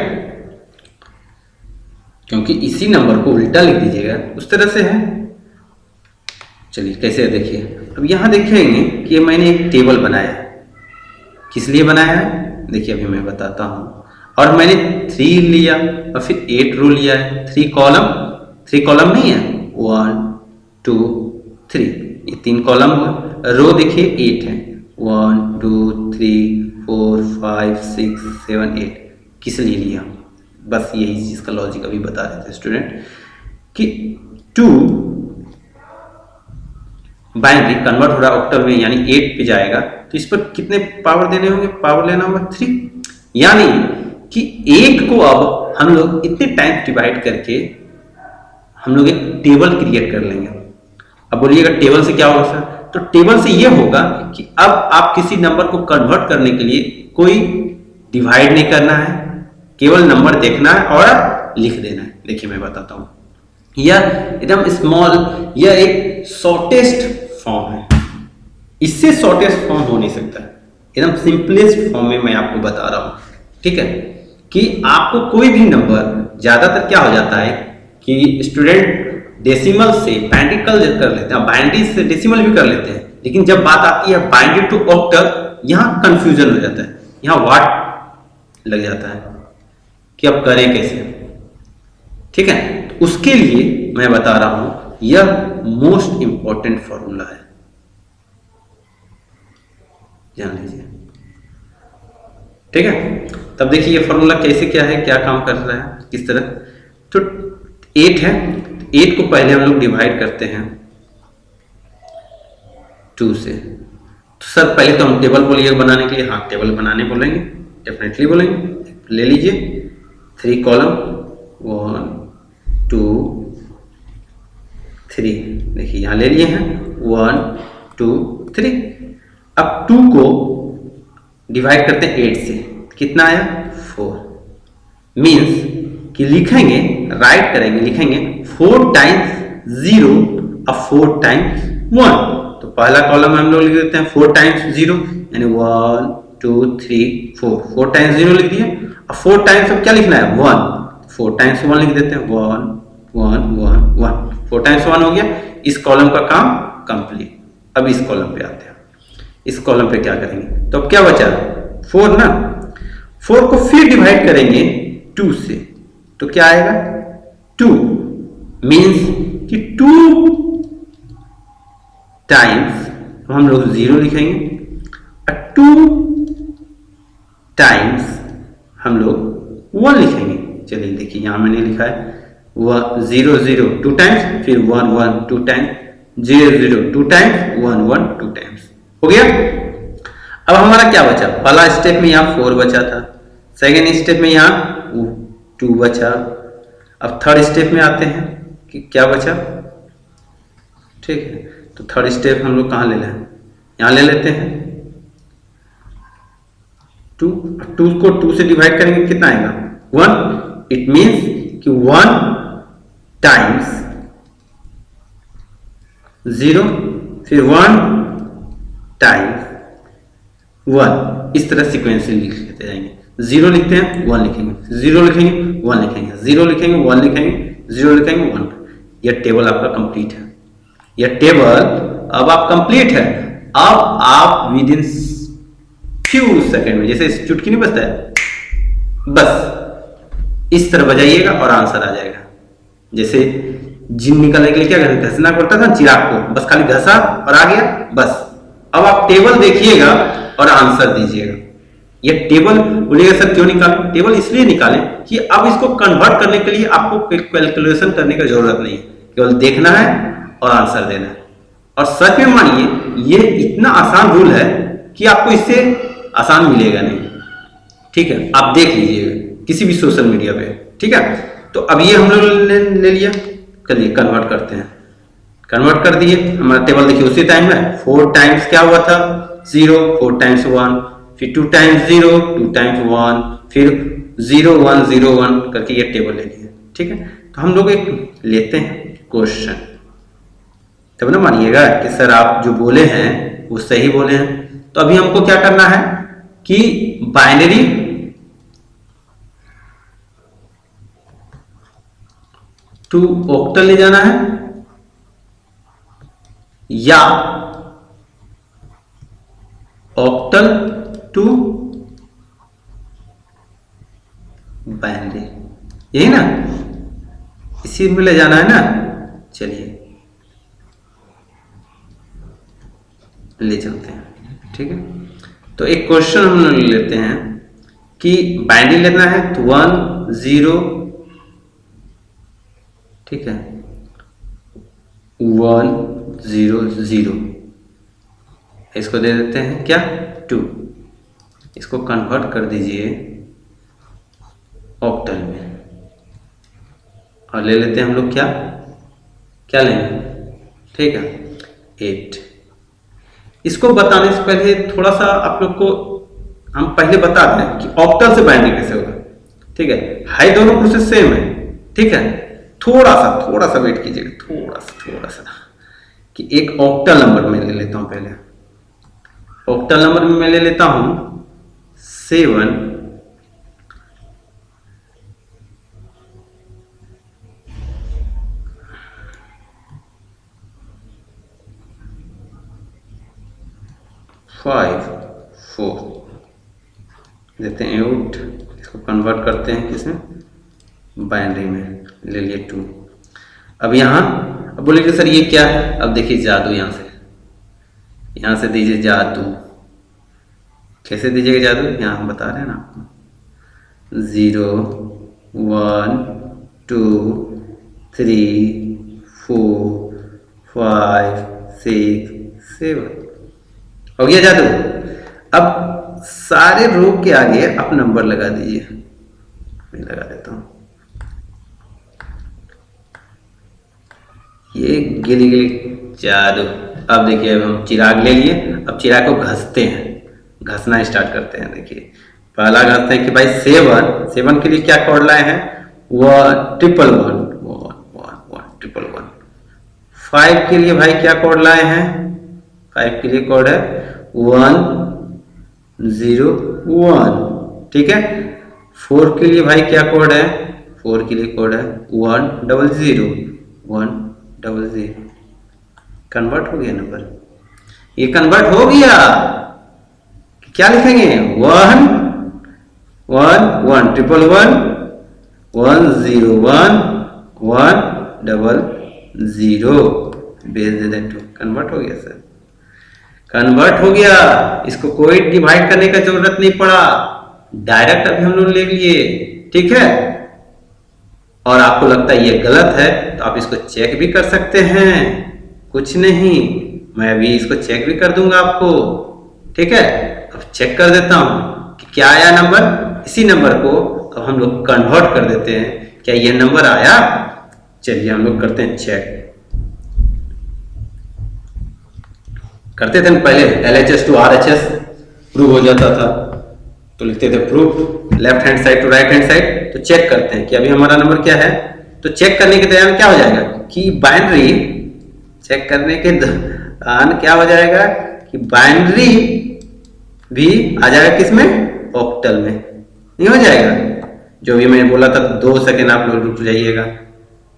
क्योंकि इसी नंबर को उल्टा लिख दीजिएगा, उस तरह से है। चलिए कैसे है देखिए, अब यहां देखेंगे कि मैंने एक टेबल बनाया है, किस लिए बनाया है देखिए अभी मैं बताता हूं। और मैंने 3 लिया और फिर 8 रो लिया है, 3 कॉलम नहीं है, 1 2 3, ये 3 कॉलम हुआ। रो देखिए 8 है, 1 2 3 4 5 6 7 8, किस लिए लिया? बस यही चीज का लॉजिक अभी बता रहे थे स्टूडेंट कि 2 बाइनरी कन्वर्ट हो रहा है ऑक्टल में, यानी 8 पे जाएगा, तो इस पर कितने पावर देने होंगे? पावर लेना होगा 3, यानी कि 8 को अब हम लोग इतने टाइम डिवाइड करके हम लोग एक टेबल क्रिएट कर लेंगे। अब बोलिएगा टेबल से क्या होगा सर? तो टेबल से यह होगा कि अब आप किसी नंबर को कन्वर्ट करने के लिए कोई डिवाइड नहीं करना है, केवल नंबर देखना है और लिख देना है। देखिए मैं बताता हूं, यह एकदम स्मॉल, यह एक शॉर्टेस्ट फॉर्म है, इससे शॉर्टेस्ट फॉर्म हो नहीं सकता, एकदम सिंपलेस्ट फॉर्म में मैं आपको बता रहा हूं। ठीक है, कि आपको कोई भी नंबर, ज्यादातर क्या हो जाता है कि स्टूडेंट डेसिमल से बाइनरी कर लेते हैं, बाइनरी से डेसिमल भी कर लेते हैं, लेकिन जब बात आती है बाइनरी टू ऑक्टल, यहां कंफ्यूजन हो जाता है, यहां व्हाट लग जाता है कि अब करें कैसे। ठीक है, तो उसके लिए मैं बता रहा हूं, यह मोस्ट इंपॉर्टेंट फॉर्मूला है, जान लीजिए। ठीक है, तब देखिए ये फॉर्मूला कैसे क्या है, क्या काम कर रहा है, किस तरह। तो 8 है, 8 को पहले हम लोग डिवाइड करते हैं 2 से। तो सर पहले तो हम टेबल बोलिए बनाने के लिए, हाँ टेबल बनाने बोलेंगे, डेफिनेटली बोलेंगे। ले लीजिए 3 कॉलम, 1 2 3, देखिए यहां ले लिए हैं 1 2 3। अब 2 को डिवाइड करते हैं 8 से, कितना आया 4, मीन्स कि लिखेंगे, राइट करेंगे, लिखेंगे 4 टाइम्स 0 और 4 टाइम्स 1। तो पहला कॉलम हम लोग लिख देते हैं 4 टाइम्स 0, यानी 1 2 3 4, 4 टाइम्स 0 लिख दिए। अब 4 टाइम्स अब क्या लिखना है 1, 4 टाइम्स 1 लिख देते हैं 1 1 1 1, 4 टाइम्स 1 हो गया। इस कॉलम का काम कंप्लीट। अब इस कॉलम पे आते हैं, इस कॉलम पे क्या करेंगे, तो अब क्या बचा 4 ना, 4 को फिर डिवाइड करेंगे 2 से, तो क्या आएगा 2, मीन्स कि 2 टाइम्स हम लोग 0 लिखेंगे और 2 टाइम्स हम लोग 1 लिखेंगे। चलिए देखिए यहां मैंने लिखा है 0 0 2 टाइम्स, फिर 1 1 2 टाइम्स, 0 0 2 टाइम्स, 1 1 2 टाइम्स, हो गया। अब हमारा क्या बचा, पहला स्टेप में यहाँ 4 बचा था, सेकेंड स्टेप में यहाँ 2 बचा। अब थर्ड स्टेप में आते हैं कि क्या बचा। ठीक है, तो थर्ड स्टेप हम लोग कहाँ ले लें, यहाँ ले लेते हैं 2 को 2 से डिवाइड करेंगे, कितना आएगा 1। इट मीन्स कि 1 टाइम्स 0, फिर 1 टाइम्स 1, इस तरह सीक्वेंशियल लिख लेते जाएंगे। 0 लिखते हैं 1 लिखेंगे, 0 लिखेंगे 1 लिखेंगे, 0 लिखेंगे 1 लिखेंगे, 0 लिखेंगे 1। यह टेबल आपका कंप्लीट है, यह टेबल अब आप कंप्लीट है। अब आप विद इन फ्यू सेकेंड में, जैसे चुटकी नहीं बजता है, बस इस तरह बजाइएगा और आंसर आ जाएगा। जैसे जिन निकलने के लिए क्या घसना पड़ता था चिराग को, बस खाली घसा और आ गया, बस अब आप टेबल देखिएगा और आंसर दीजिएगा। ये टेबल बोलिएगा सर क्यों निकालें? टेबल इसलिए निकालें कि अब इसको कन्वर्ट करने के लिए आपको कैलकुलेशन करने की जरूरत नहीं है, केवल देखना है और आंसर देना है। और सच में मानिए ये इतना आसान रूल है कि आपको इससे आसान मिलेगा नहीं। ठीक है, आप देख लीजिएगा किसी भी सोशल मीडिया पे। ठीक है, तो अब ये हम लोग ने ले लिया, चलिए कन्वर्ट करते हैं। कन्वर्ट कर दिए, हमारा टेबल देखिए उसी टाइम में 4 टाइम्स क्या हुआ था 0, 4 टाइम्स 1, फिर 2 टाइम्स 0, 2 टाइम्स 1, फिर 0 1 0 1 करके ये टेबल ले लिया। ठीक है, तो हम लोग एक लेते हैं क्वेश्चन, तब ना मानिएगा कि सर आप जो बोले हैं वो सही बोले हैं। तो अभी हमको क्या करना है कि बाइनरी टू ऑक्टल ले जाना है या ऑक्टल टू बाइनरी, यही ना, इसी में ले जाना है ना। चलिए ले चलते हैं। ठीक है, तो एक क्वेश्चन हम लोग लेते हैं कि बाइनरी लेना है तो 1 0, ठीक है, 1 0 0, इसको दे देते हैं क्या 2, इसको कन्वर्ट कर दीजिए ऑक्टल में और ले लेते हैं हम लोग क्या क्या लेंगे। ठीक है, 8। इसको बताने से पहले थोड़ा सा आप लोग को हम पहले बता दें कि ऑक्टल से बाइनरी कैसे होगा। ठीक है दोनों प्रोसेस सेम है। ठीक है, थोड़ा सा वेट कीजिएगा, थोड़ा सा कि एक ऑक्टल नंबर में ले लेता हूं। पहले ऑक्टल नंबर में मैं ले लेता हूं 7 5 4 देते हैं 8, इसको कन्वर्ट करते हैं किसमें बाइनरी में, ले लिए 2। अब यहाँ अब बोलेंगे सर ये क्या है, अब देखिए जादू, यहाँ से दीजिए जादू। कैसे दीजिएगा जादू, यहाँ हम बता रहे हैं ना आपको, 0 1 2 3 4 5 6 7 हो गया जादू। अब सारे रो के आगे आप नंबर लगा दीजिए, मैं लगा देता हूं। ये गिली जादू। अब देखिए अब हम चिराग ले लिए, अब चिराग को घसते हैं, घसना स्टार्ट करते हैं। देखिए पहला घसते हैं कि भाई 7 के लिए क्या कोड लाए हैं 1 1 1 1 1 1 1। 5 के लिए भाई क्या कोड लाए हैं, 5 के लिए कोड है 1 0 1। ठीक है, 4 के लिए भाई क्या कोड है, 4 के लिए कोड है 1 0 0 1 0 0। कन्वर्ट हो गया नंबर, ये कन्वर्ट हो गया। क्या लिखेंगे 1 1 1 1 1 1 0 1 1 0 भेज दे दें। कन्वर्ट हो गया सर, कन्वर्ट हो गया। इसको कोई डिवाइड करने का जरूरत नहीं पड़ा, डायरेक्ट अभी हम लोग ले लिए। ठीक है, और आपको लगता है ये गलत है तो आप इसको चेक भी कर सकते हैं, कुछ नहीं, मैं अभी इसको चेक भी कर दूंगा आपको। ठीक है, अब चेक कर देता हूं कि क्या आया नंबर। इसी नंबर को अब हम लोग कन्वर्ट कर देते हैं, क्या ये नंबर आया। चलिए हम लोग करते हैं चेक। करते थे पहले LHS to RHS प्रूव हो जाता था, तो लिखते थे proof left hand side to right hand side. तो चेक करते हैं कि अभी हमारा नंबर क्या है। तो चेक करने के दौरान क्या हो जाएगा कि बाइनरी, चेक करने के दौरान क्या हो जाएगा कि बाइनरी भी आ जाएगा किसमें, ऑक्टल में। नहीं हो जाएगा, जो भी मैंने बोला था 2 सेकेंड आप लोग रुक जाइएगा,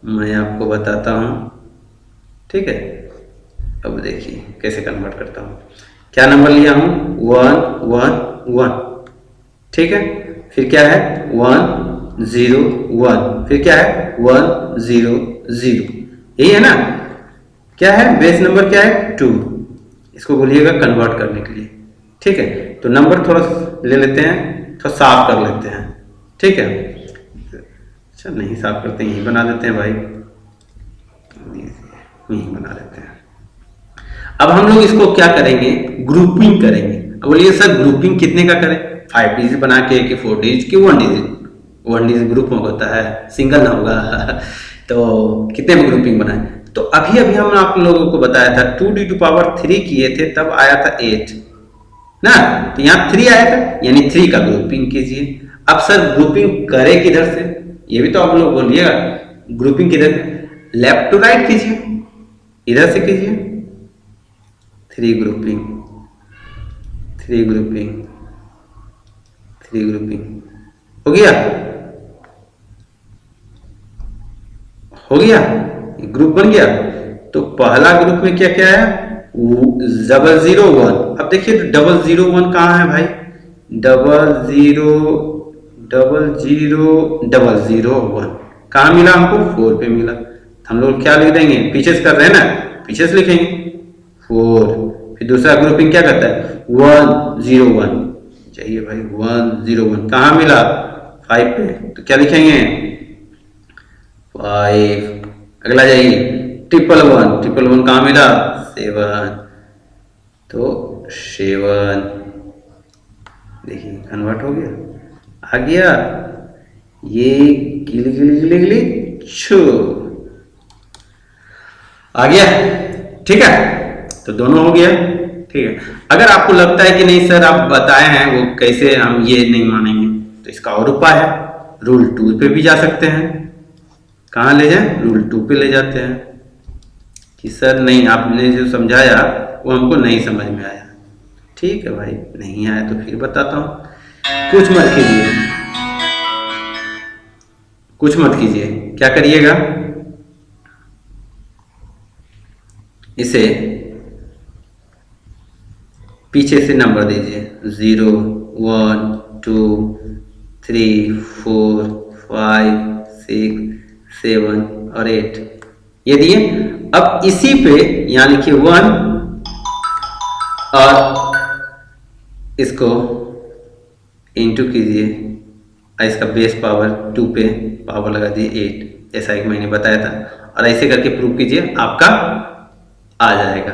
मैं आपको बताता हूं। ठीक है, अब देखिए कैसे कन्वर्ट करता हूं। क्या नंबर लिया हूं 1 1 1। ठीक है, फिर क्या है 1 0 1, फिर क्या है 1 0 0, यही है ना। क्या है बेस नंबर क्या है 2, इसको बोलिएगा कन्वर्ट करने के लिए। ठीक है, तो नंबर थोड़ा ले लेते हैं, थोड़ा साफ कर लेते हैं। ठीक है, अच्छा नहीं साफ करते, यहीं बना देते हैं भाई, यहीं बना देते हैं। अब हम लोग इसको क्या करेंगे, ग्रुपिंग करेंगे। अब बोलिए सर ग्रुपिंग कितने का करें, 5 डिजिट बना के कि 4 डिजिट की 1 डिजिट? 1 डिजिट ग्रुप में होता है, सिंगल ना होगा तो कितने में ग्रुपिंग बनाए? तो अभी अभी हम आप लोगों को बताया था 2d⁻³ किए थे तब आया था 8 ना, तो यहाँ 3 आया था, यानी 3 का ग्रुपिंग कीजिए। अब सर ग्रुपिंग करे किधर से, ये भी तो आप लोग बोलिएगा। ग्रुपिंग किधर, लेफ्ट टू राइट कीजिए, इधर से कीजिए। 3 ग्रुपिंग, 3 ग्रुपिंग, 3 ग्रुपिंग हो गया, हो गया, ग्रुप बन गया। तो पहला ग्रुप में क्या क्या है, 001। अब देखिए 001 कहाँ है भाई, 000001 कहाँ मिला हमको, 4 पे मिला। हम लोग क्या लिख देंगे, पीछे से कर रहे हैं ना, पीछे से लिखेंगे 4। फिर दूसरा ग्रुपिंग क्या करता है, 101 चाहिए भाई, 101 कहाँ मिला, 5 पे, तो क्या लिखेंगे 5। अगला जाइए 111 कहाँ मिला, 7, तो 7, देखिए कन्वर्ट हो गया, आ गया ये गिली गिली गिली गिली छो, आ गया। ठीक है, तो दोनों हो गया। ठीक है, अगर आपको लगता है कि नहीं सर आप बताए हैं वो कैसे हम ये नहीं मानेंगे, तो इसका और उपाय है, रूल 2 पे भी जा सकते हैं। कहाँ ले जाएं, रूल 2 पे ले जाते हैं कि सर नहीं आपने जो समझाया वो हमको नहीं समझ में आया। ठीक है भाई, नहीं आया तो फिर बताता हूँ। कुछ मत कीजिए, कुछ मत कीजिए, क्या करिएगा, इसे पीछे से नंबर दीजिए, 0 1 2 3 4 5 6 7 और 8 ये दिए। अब इसी पे यहाँ लिखिए 1 और इसको इंटू कीजिए, इसका बेस पावर 2 पे पावर लगा दिए 8, ऐसा एक मैंने बताया था, और ऐसे करके प्रूव कीजिए, आपका आ जाएगा।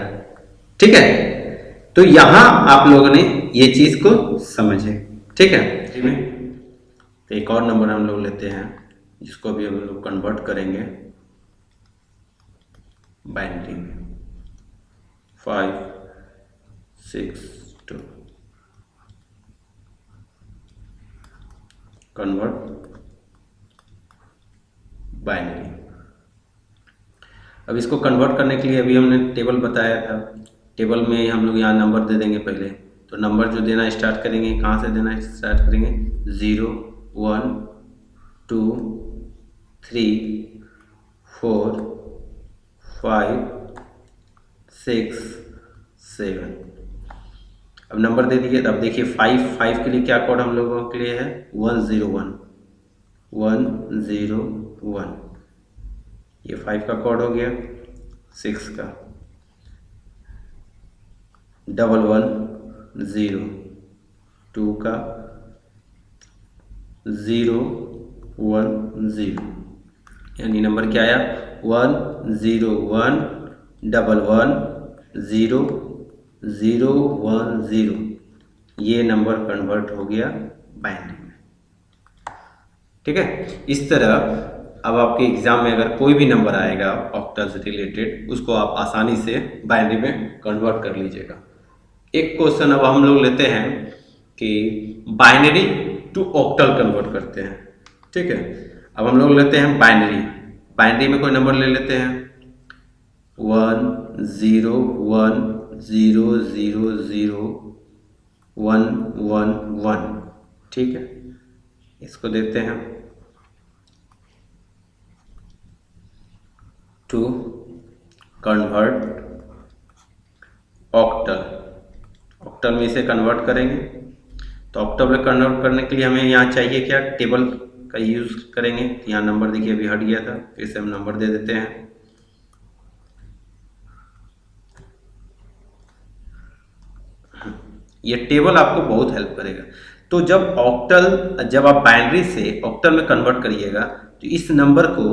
ठीक है, तो यहां आप लोगों ने ये चीज को समझे। ठीक है, तो एक और नंबर हम लोग लेते हैं जिसको अभी हम लोग कन्वर्ट करेंगे बाइनरी में, 5 6 2 कन्वर्ट बाइनरी। अब इसको कन्वर्ट करने के लिए अभी हमने टेबल बताया था, टेबल में हम लोग यहाँ नंबर दे देंगे पहले। तो नंबर जो देना स्टार्ट करेंगे, कहाँ से देना स्टार्ट करेंगे, 0 1 2 3 4 5 6 7। अब नंबर दे दिए, अब देखिए 5 के लिए क्या कोड हम लोगों के लिए है, 101 101, ये 5 का कोड हो गया। 6 का 110, 2 का 010, यानी नंबर क्या आया, 101110010, ये नंबर कन्वर्ट हो गया बाइनरी में। ठीक है, इस तरह अब आपके एग्जाम में अगर कोई भी नंबर आएगा ऑक्टल से रिलेटेड, उसको आप आसानी से बाइनरी में कन्वर्ट कर लीजिएगा। एक क्वेश्चन अब हम लोग लेते हैं कि बाइनरी टू ऑक्टल कन्वर्ट करते हैं। ठीक है, अब हम लोग लेते हैं बाइनरी, बाइनरी में कोई नंबर ले लेते हैं 101000111। ठीक है, इसको देते हैं टू कन्वर्ट ऑक्टल, ऑक्टल में इसे कन्वर्ट करेंगे। तो ऑक्टल में कन्वर्ट करने के लिए हमें यहाँ चाहिए क्या, टेबल का यूज करेंगे। यहाँ नंबर देखिए अभी हट गया था, फिर से हम नंबर दे देते हैं ये टेबल आपको बहुत हेल्प करेगा। तो जब आप बाइनरी से ऑक्टल में कन्वर्ट करिएगा तो इस नंबर को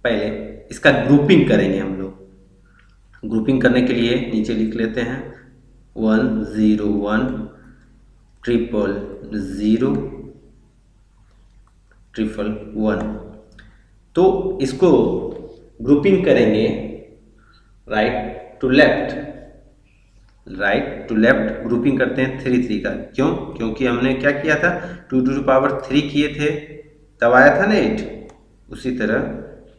पहले इसका ग्रुपिंग करेंगे हम लोग। ग्रुपिंग करने के लिए नीचे लिख लेते हैं 101 000 111। तो इसको ग्रुपिंग करेंगे राइट टू लेफ्ट ग्रुपिंग करते हैं 3 3 का। क्यों? क्योंकि हमने क्या किया था 2 to the power 3 किए थे तब आया था ना 8। उसी तरह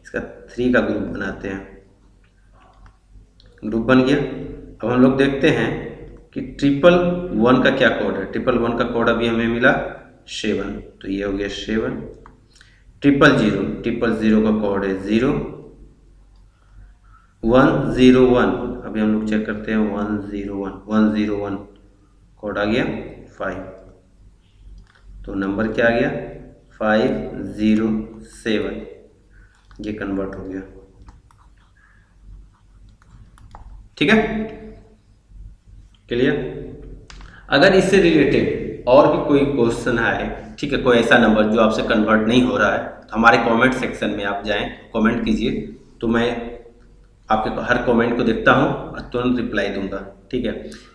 इसका 3 का ग्रुप बनाते हैं। ग्रुप बन गया। अब हम लोग देखते हैं कि 111 का क्या कोड है। 111 का कोड अभी हमें मिला 7, तो ये हो गया 7। 000 का कोड है 0। 101 अभी हम लोग चेक करते हैं 101 कोड आ गया 5। तो नंबर क्या आ गया 507। ये कन्वर्ट हो गया। ठीक है, क्लियर। अगर इससे रिलेटेड और भी कोई क्वेश्चन आए, ठीक है, कोई ऐसा नंबर जो आपसे कन्वर्ट नहीं हो रहा है, तो हमारे कमेंट सेक्शन में आप जाएं, कमेंट कीजिए, तो मैं आपके हर कमेंट को देखता हूं और तुरंत रिप्लाई दूंगा। ठीक है,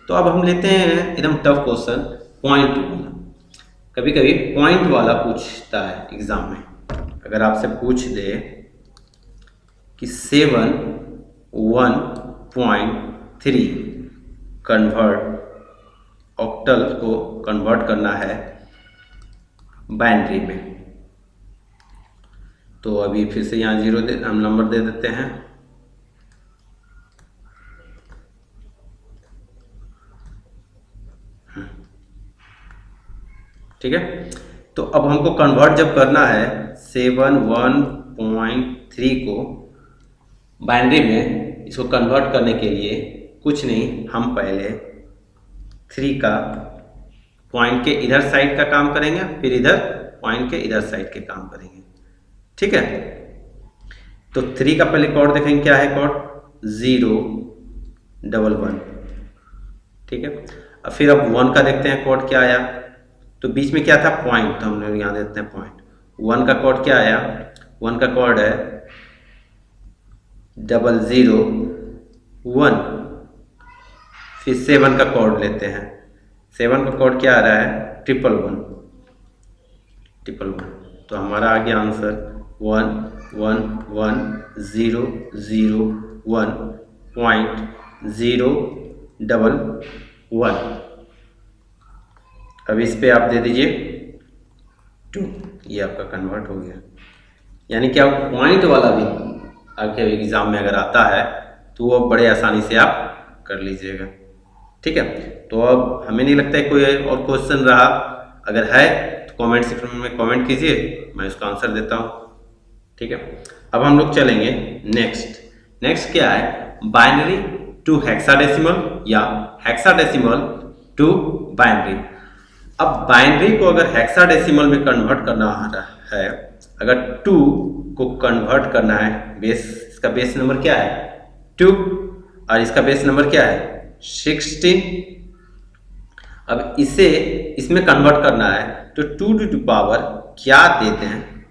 तो अब हम लेते हैं एकदम टफ क्वेश्चन, पॉइंट वाला। कभी कभी पॉइंट वाला पूछता है एग्जाम में। अगर आपसे पूछ दे कि 7 1.3 ऑक्टल को कन्वर्ट करना है बाइनरी में, तो अभी फिर से यहाँ 0 हम नंबर दे देते हैं। ठीक है, तो अब हमको कन्वर्ट जब करना है 7 1.3 को बाइनरी में, इसको कन्वर्ट करने के लिए कुछ नहीं, हम पहले 3 का पॉइंट के इधर साइड का काम करेंगे, फिर इधर पॉइंट के इधर साइड के काम करेंगे। ठीक है, तो 3 का पहले कोड देखेंगे क्या है, कोड 011। ठीक है, अब फिर अब 1 का देखते हैं कोड क्या आया। तो बीच में क्या था पॉइंट, तो हम लोग यहाँ देते हैं पॉइंट। 1 का कोड क्या आया, 1 का कोड है 001। फिर 7 का कोड लेते हैं। 7 का कोड क्या आ रहा है 111। तो हमारा आ गया आंसर 111,001.011। अब इस पे आप दे दीजिए 2, ये आपका कन्वर्ट हो गया। यानी कि आप पॉइंट वाला भी आपके एग्जाम में अगर आता है तो वो बड़े आसानी से आप कर लीजिएगा। ठीक है, तो अब हमें नहीं लगता है कोई और क्वेश्चन रहा, अगर है तो कमेंट सेक्शन में कमेंट कीजिए, मैं उसका आंसर देता हूँ। ठीक है, अब हम लोग चलेंगे नेक्स्ट क्या है, बाइनरी टू हेक्साडेसिमल या हेक्साडेसिमल टू बाइनरी। अब बाइनरी को अगर हेक्साडेसिमल में कन्वर्ट करना है, अगर 2 को कन्वर्ट करना है, इसका बेस नंबर क्या है 2 और इसका बेस नंबर क्या है 16। अब इसे इसमें कन्वर्ट करना है तो 2 टू द पावर क्या देते हैं,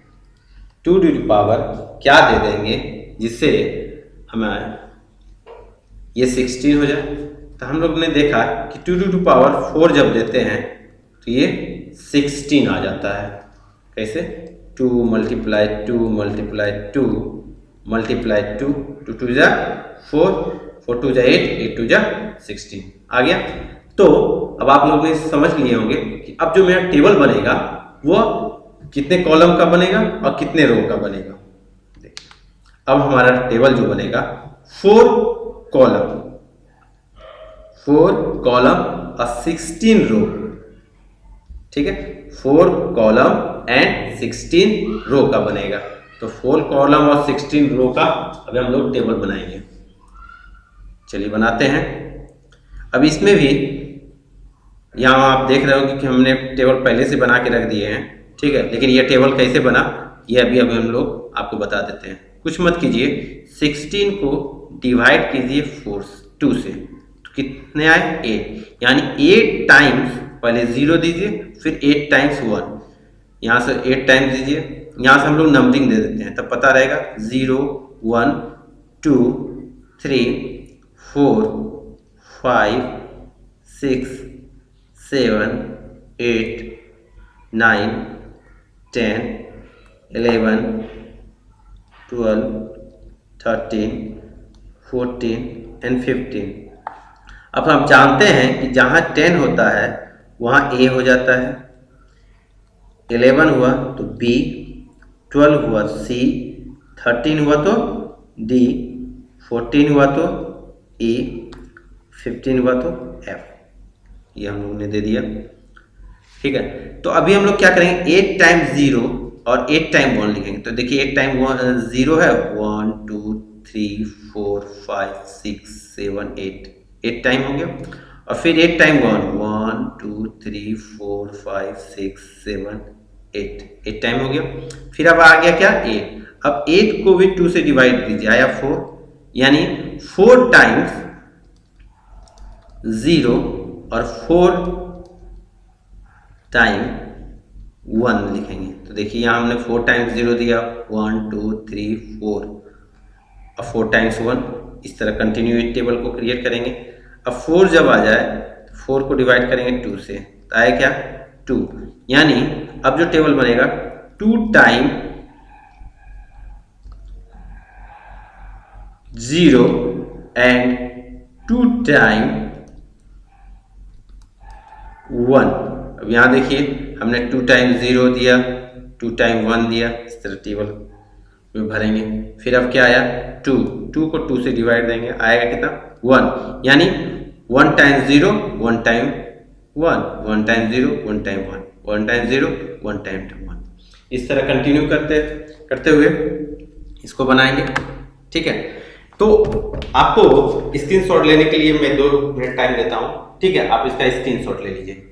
2 टू द पावर क्या दे देंगे जिससे हमें ये 16 हो जाए। तो हम लोग ने देखा कि 2 टू द पावर 4 जब देते हैं तो ये 16 आ जाता है। कैसे 2 मल्टीप्लाई 2 मल्टीप्लाई 2 मल्टीप्लाई 2, 2 2 जा 4, 4 2 जा 8, 8 2 जा 16 आ गया। तो अब आप लोग ने समझ लिए होंगे कि अब जो मेरा टेबल बनेगा वो कितने कॉलम का बनेगा और कितने रो का बनेगा। अब हमारा टेबल जो बनेगा 4 कॉलम और 16 रो। ठीक है, 4 कॉलम एंड 16 रो का बनेगा। तो 4 कॉलम और 16 रो का अभी हम लोग टेबल बनाएंगे। चलिए बनाते हैं। अब इसमें भी यहाँ आप देख रहे होंगे कि हमने टेबल पहले से बना के रख दिए हैं। ठीक है, लेकिन ये टेबल कैसे बना ये अभी हम लोग आपको बता देते हैं। कुछ मत कीजिए, 16 को डिवाइड कीजिए 2 से, तो कितने आए 8, यानी 8 टाइम्स, पहले 0 दीजिए फिर 8 टाइम्स 1, यहाँ से 8 टाइम्स दीजिए, यहाँ से हम लोग नंबरिंग दे देते हैं तब पता रहेगा 0 1 2 3 4 5 6 7 8 9 10 11 12 13 14 एंड 15। अब हम जानते हैं कि जहाँ 10 होता है वहाँ A हो जाता है, 11 हुआ तो B, 12 हुआ C, 13 हुआ तो D, 14 हुआ तो E, 15 हुआ तो F। ये हम लोगों ने दे दिया, ठीक है। तो अभी हम लोग क्या करेंगे, 8 टाइम्स 0 और 8 टाइम 1 लिखेंगे। तो देखिए 8 टाइम 0 है 1 2 3 4 5 6 7 8 टाइम हो गया, और फिर 8 टाइम 1 2 3 4 5 6 7 8 टाइम हो गया। फिर अब आ गया क्या 8, अब 8 को भी 2 से डिवाइड कीजिए, आया 4, यानी 4 टाइम्स 0 और 4 टाइम 1 लिखेंगे। तो देखिए यहाँ हमने 4 टाइम्स 0 दिया, 1 2 3 4, और 4 टाइम्स 1, इस तरह कंटिन्यू टेबल को क्रिएट करेंगे। अब 4 जब आ जाए तो 4 को डिवाइड करेंगे 2 से, तो आया क्या 2, यानी अब जो टेबल बनेगा 2 टाइम 0 एंड 2 टाइम 1। अब यहाँ देखिए हमने 2 टाइम 0 दिया, 2 टाइम 1 दिया, इस तरह टेबल में भरेंगे। फिर अब क्या आया 2 को 2 से डिवाइड देंगे, आएगा कितना 1, यानी 1 time 0 1 time 1, 1 time 0 1 time 1, 1 time 0 1 time 1, इस तरह कंटिन्यू करते हुए इसको बनाएंगे, ठीक है। तो आपको स्क्रीनशॉट लेने के लिए मैं 2 मिनट टाइम देता हूं, ठीक है, आप इसका स्क्रीनशॉट ले लीजिए।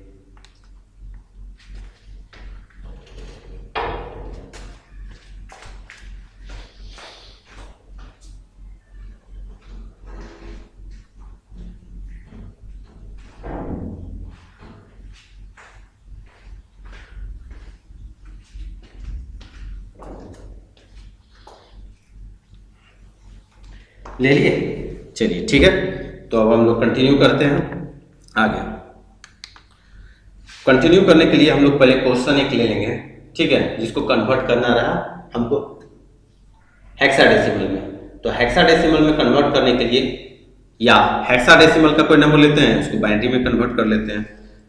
ले लिए, चलिए ठीक है। तो अब हम लोग कंटिन्यू करते हैं आगे। कंटिन्यू करने के लिए हम लोग पहले क्वेश्चन एक ले लेंगे, ठीक है, जिसको कन्वर्ट करना रहा हमको हेक्साडेसिमल में। तो हेक्साडेसिमल में कन्वर्ट करने के लिए, या हेक्साडेसिमल का कोई नंबर लेते हैं उसको बाइनरी में कन्वर्ट कर लेते हैं।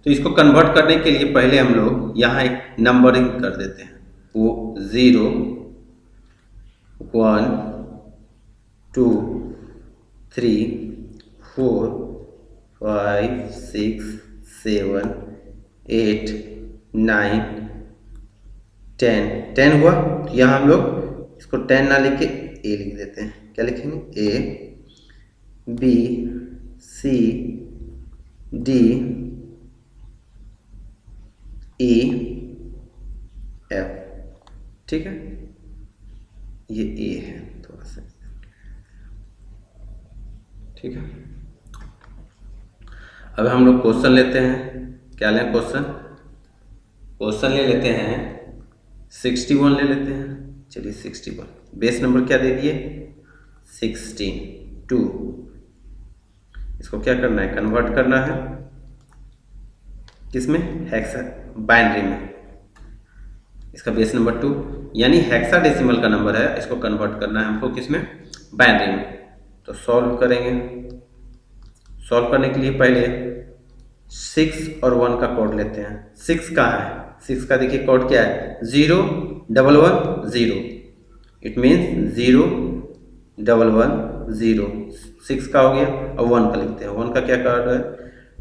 तो इसको कन्वर्ट करने के लिए पहले हम लोग यहाँ एक नंबरिंग कर देते हैं, वो 0 1 2 3 4 5 6 7 8 9 10 हुआ। यहाँ हम लोग इसको 10 ना लिख के ए लिख देते हैं, क्या लिखेंगे A B C D E F, ठीक है, ये ए है थोड़ा सा, ठीक है। अब हम लोग क्वेश्चन लेते हैं, क्या लें क्वेश्चन ले लेते हैं 61 ले लेते हैं। चलिए 61, बेस नंबर क्या दे दिए 16 2, इसको क्या करना है कन्वर्ट करना है किसमें हेक्सा बाइनरी में, इसका बेस नंबर 2, यानी हेक्साडेसिमल का नंबर है, इसको कन्वर्ट करना है हमको किसमें बाइनरी में। तो सॉल्व करेंगे, सॉल्व करने के लिए पहले 6 और 1 का कोड लेते हैं। 6 कहाँ है, 6 का देखिए कोड क्या है 0 1 1 0, इट मीन्स 0 1 1 0, 6 का हो गया। और 1 का लिखते हैं, 1 का क्या कोड है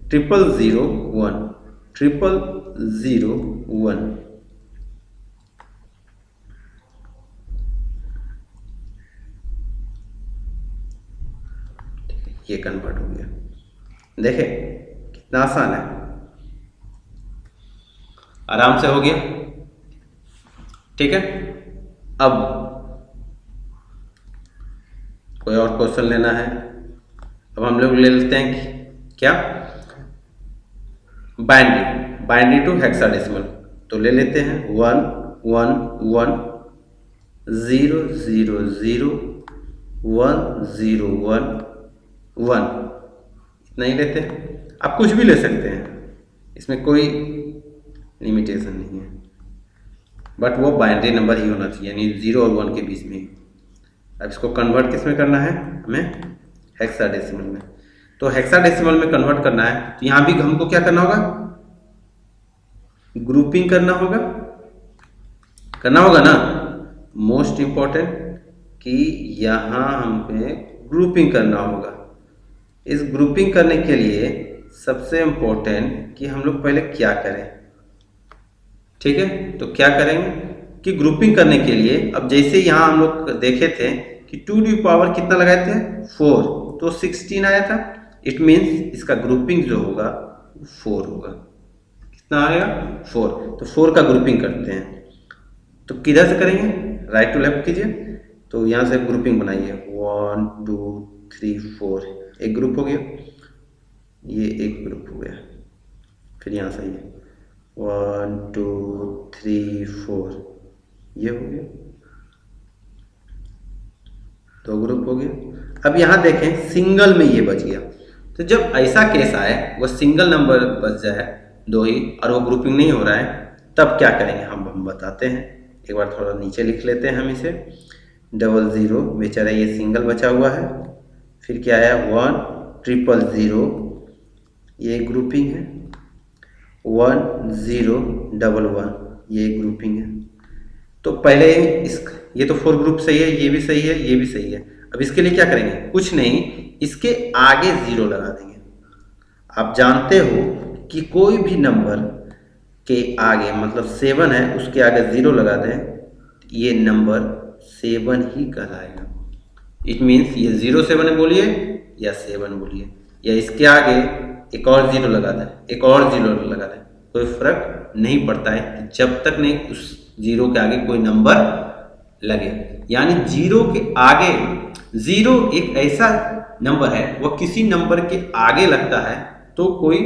0 0 1 0 0 1, ये कन्वर्ट हो गया। देखे कितना आसान है, आराम से हो गया, ठीक है। अब कोई और क्वेश्चन लेना है, अब हम लोग ले लेते हैं क्या, बाइनरी टू हेक्साडेसिमल। तो ले लेते हैं 1 1 1 0 0 0 1 0 1 1, इतना ही लेते हैं। आप कुछ भी ले सकते हैं, इसमें कोई लिमिटेशन नहीं है, बट वो बाइनरी नंबर ही होना चाहिए, यानी 0 और 1 के बीच में। अब इसको कन्वर्ट किस में करना है हमें, हेक्साडेसिमल में। तो हेक्साडेसिमल में कन्वर्ट करना है तो यहाँ भी हमको क्या करना होगा, ग्रुपिंग करना होगा ना। मोस्ट इंपॉर्टेंट कि यहाँ हमें ग्रुपिंग करना होगा। इस ग्रुपिंग करने के लिए सबसे इंपॉर्टेंट कि हम लोग पहले क्या करें, ठीक है। तो क्या करेंगे कि ग्रुपिंग करने के लिए, अब जैसे यहाँ हम लोग देखे थे कि 2 टू पावर कितना लगाए थे 4, तो 16 आया था। इट मीन्स इसका ग्रुपिंग जो होगा 4 होगा। कितना आएगा 4, तो 4 का ग्रुपिंग करते हैं। तो किधर से करेंगे, राइट टू लेफ्ट कीजिए। तो यहाँ से ग्रुपिंग बनाइए 1 2 3 4, एक ग्रुप हो गया, ये एक ग्रुप हो गया। फिर यहाँ से 1 2 3 4, ये हो गया, 2 ग्रुप हो गया। अब यहाँ देखें सिंगल में ये बच गया। तो जब ऐसा केस आए, वो सिंगल नंबर बच जाए 2 ही, और वो ग्रुपिंग नहीं हो रहा है, तब क्या करेंगे हम बताते हैं। एक बार थोड़ा नीचे लिख लेते हैं हम इसे। 0 0 बेचारा ये सिंगल बचा हुआ है। फिर क्या आया 1 0 0, ये ग्रुपिंग है। 1 0 1 1, ये ग्रुपिंग है। तो पहले ये तो 4 ग्रुप सही है, ये भी सही है, ये भी सही है। अब इसके लिए क्या करेंगे, कुछ नहीं, इसके आगे 0 लगा देंगे। आप जानते हो कि कोई भी नंबर के आगे, मतलब 7 है, उसके आगे 0 लगा दें, ये नंबर 7 ही कहलाएगा। इट मीन्स ये 0 7 बोलिए या 7 बोलिए, या इसके आगे एक और 0 लगा दें, एक और 0 लगा दें, कोई फर्क नहीं पड़ता है जब तक नहीं उस 0 के आगे कोई नंबर लगे। यानी 0 के आगे, 0 एक ऐसा नंबर है, वह किसी नंबर के आगे लगता है तो कोई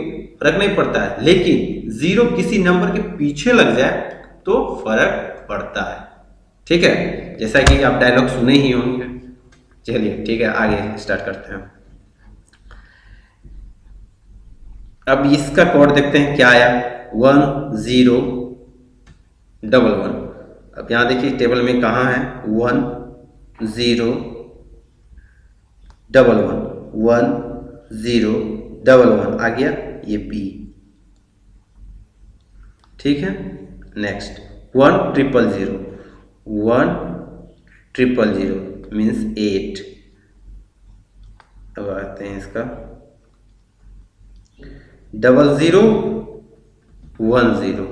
फर्क नहीं पड़ता है, लेकिन 0 किसी नंबर के पीछे लग जाए तो फर्क पड़ता है। ठीक है, जैसा कि आप डायलॉग सुने ही होंगे। चलिए ठीक है, आगे स्टार्ट करते हैं। अब इसका कोड देखते हैं क्या आया, 1 0 1 1। अब यहाँ देखिए टेबल में कहाँ है, 1 0 1 1 1 0 1 1 आ गया, ये B। ठीक है, नेक्स्ट 1 0 0 1 0 0 मीन्स 8। अब आते हैं इसका 0 0 1 0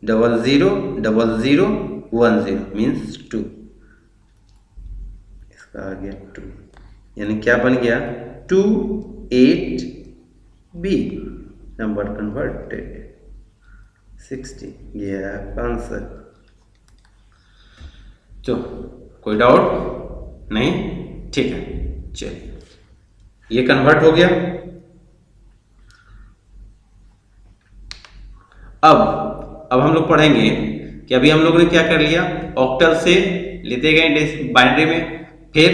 0 0 0 0 1 0 मीन्स 2। इसका आ गया 2, यानी क्या बन गया 2 8 B, नंबर कन्वर्टेड 60। ये है आंसर। तो कोई डाउट नहीं, ठीक है। चलिए ये कन्वर्ट हो गया। अब हम लोग पढ़ेंगे कि अभी हम लोगों ने क्या कर लिया, ऑक्टल से लेते गए बाइनरी में, फिर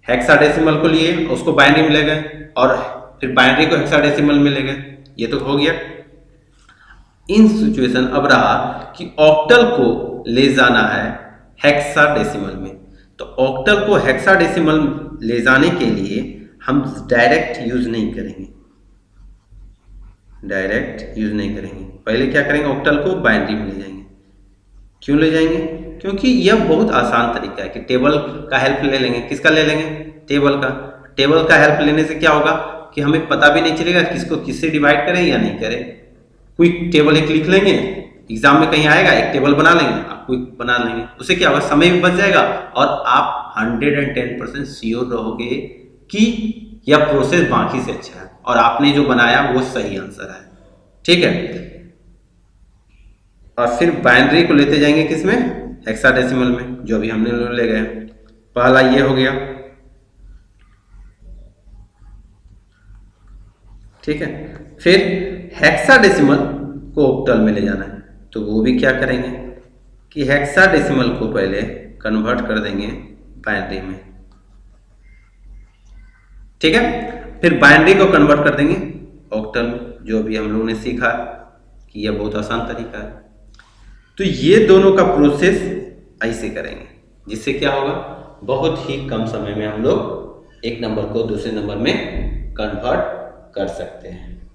हेक्साडेसिमल को लिए, उसको बाइनरी में ले गए, और फिर बाइनरी को हेक्साडेसिमल में ले गए। ये तो हो गया। इन सिचुएशन अब रहा कि ऑक्टल को ले जाना है हेक्साडेसिमल में। तो ऑक्टल को हेक्साडेसिमल ले जाने के लिए हम डायरेक्ट यूज नहीं करेंगे, पहले क्या करेंगे, ऑक्टल को बाइनरी में ले जाएंगे। क्यों ले जाएंगे, क्योंकि यह बहुत आसान तरीका है कि टेबल का हेल्प ले लेंगे। किसका ले लेंगे, टेबल का हेल्प लेने से क्या होगा कि हमें पता भी नहीं चलेगा किसको किससे डिवाइड करें या नहीं करें। क्विक टेबल एक लिख लेंगे, एग्जाम में कहीं आएगा, एक टेबल बना लेंगे, आप क्विक बना लेंगे, उससे क्या होगा, समय भी बच जाएगा और आप 110% श्योर रहोगे कि यह प्रोसेस बाकी से अच्छा है और आपने जो बनाया वो सही आंसर है। ठीक है, और फिर बाइनरी को लेते जाएंगे किसमें, हेक्साडेसिमल में, जो अभी हमने ले गए। पहला ये हो गया। ठीक है। फिर हेक्साडेसिमल को ऑक्टल में ले जाना है, तो वो भी क्या करेंगे कि हेक्साडेसिमल को पहले कन्वर्ट कर देंगे बाइनरी में, ठीक है। फिर बाइनरी को कन्वर्ट कर देंगे ऑक्टल में, जो भी हम लोगों ने सीखा कि यह बहुत आसान तरीका है। तो ये दोनों का प्रोसेस ऐसे करेंगे, जिससे क्या होगा, बहुत ही कम समय में हम लोग एक नंबर को दूसरे नंबर में कन्वर्ट कर सकते हैं,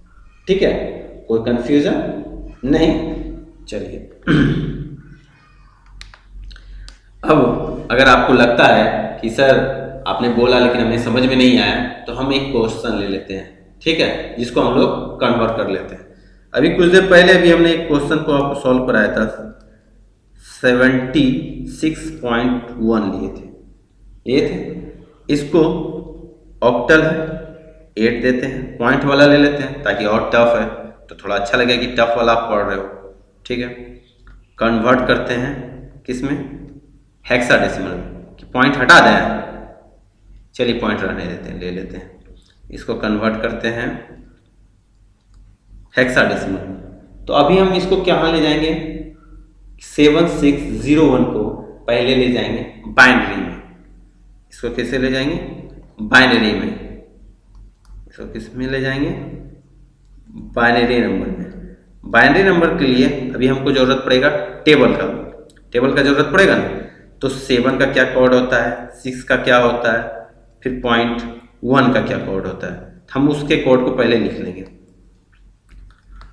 ठीक है। कोई कंफ्यूजन नहीं। चलिए अब अगर आपको लगता है कि सर आपने बोला लेकिन हमें समझ में नहीं आया, तो हम एक क्वेश्चन ले लेते हैं, ठीक है, जिसको हम लोग कन्वर्ट कर लेते हैं। अभी कुछ देर पहले अभी हमने एक क्वेश्चन को आपको सॉल्व कराया था, 76.1 लिए थे, ये थे। इसको ऑक्टल है 8 देते हैं, पॉइंट वाला ले लेते हैं ताकि और टफ है तो थोड़ा अच्छा लगे कि टफ वाला आप पढ़ रहे हो, ठीक है। कन्वर्ट करते हैं किस में, हेक्साडेसिमल में, कि पॉइंट हटा दें, चलिए पॉइंट रहने देते हैं, ले लेते हैं। इसको कन्वर्ट करते हैं हेक्साडेसिमल। तो अभी हम इसको कहाँ ले जाएंगे, 7601 को पहले ले जाएंगे बाइनरी में। इसको कैसे ले जाएंगे, बाइनरी में। इसको किस में ले जाएंगे, बाइनरी नंबर में। बाइनरी नंबर के लिए अभी हमको जरूरत पड़ेगा टेबल का, टेबल का जरूरत पड़ेगा ना। तो 7 का क्या कोड होता है, 6 का क्या होता है, फिर 0.1 का क्या कोड होता है, हम उसके कोड को पहले लिख लेंगे।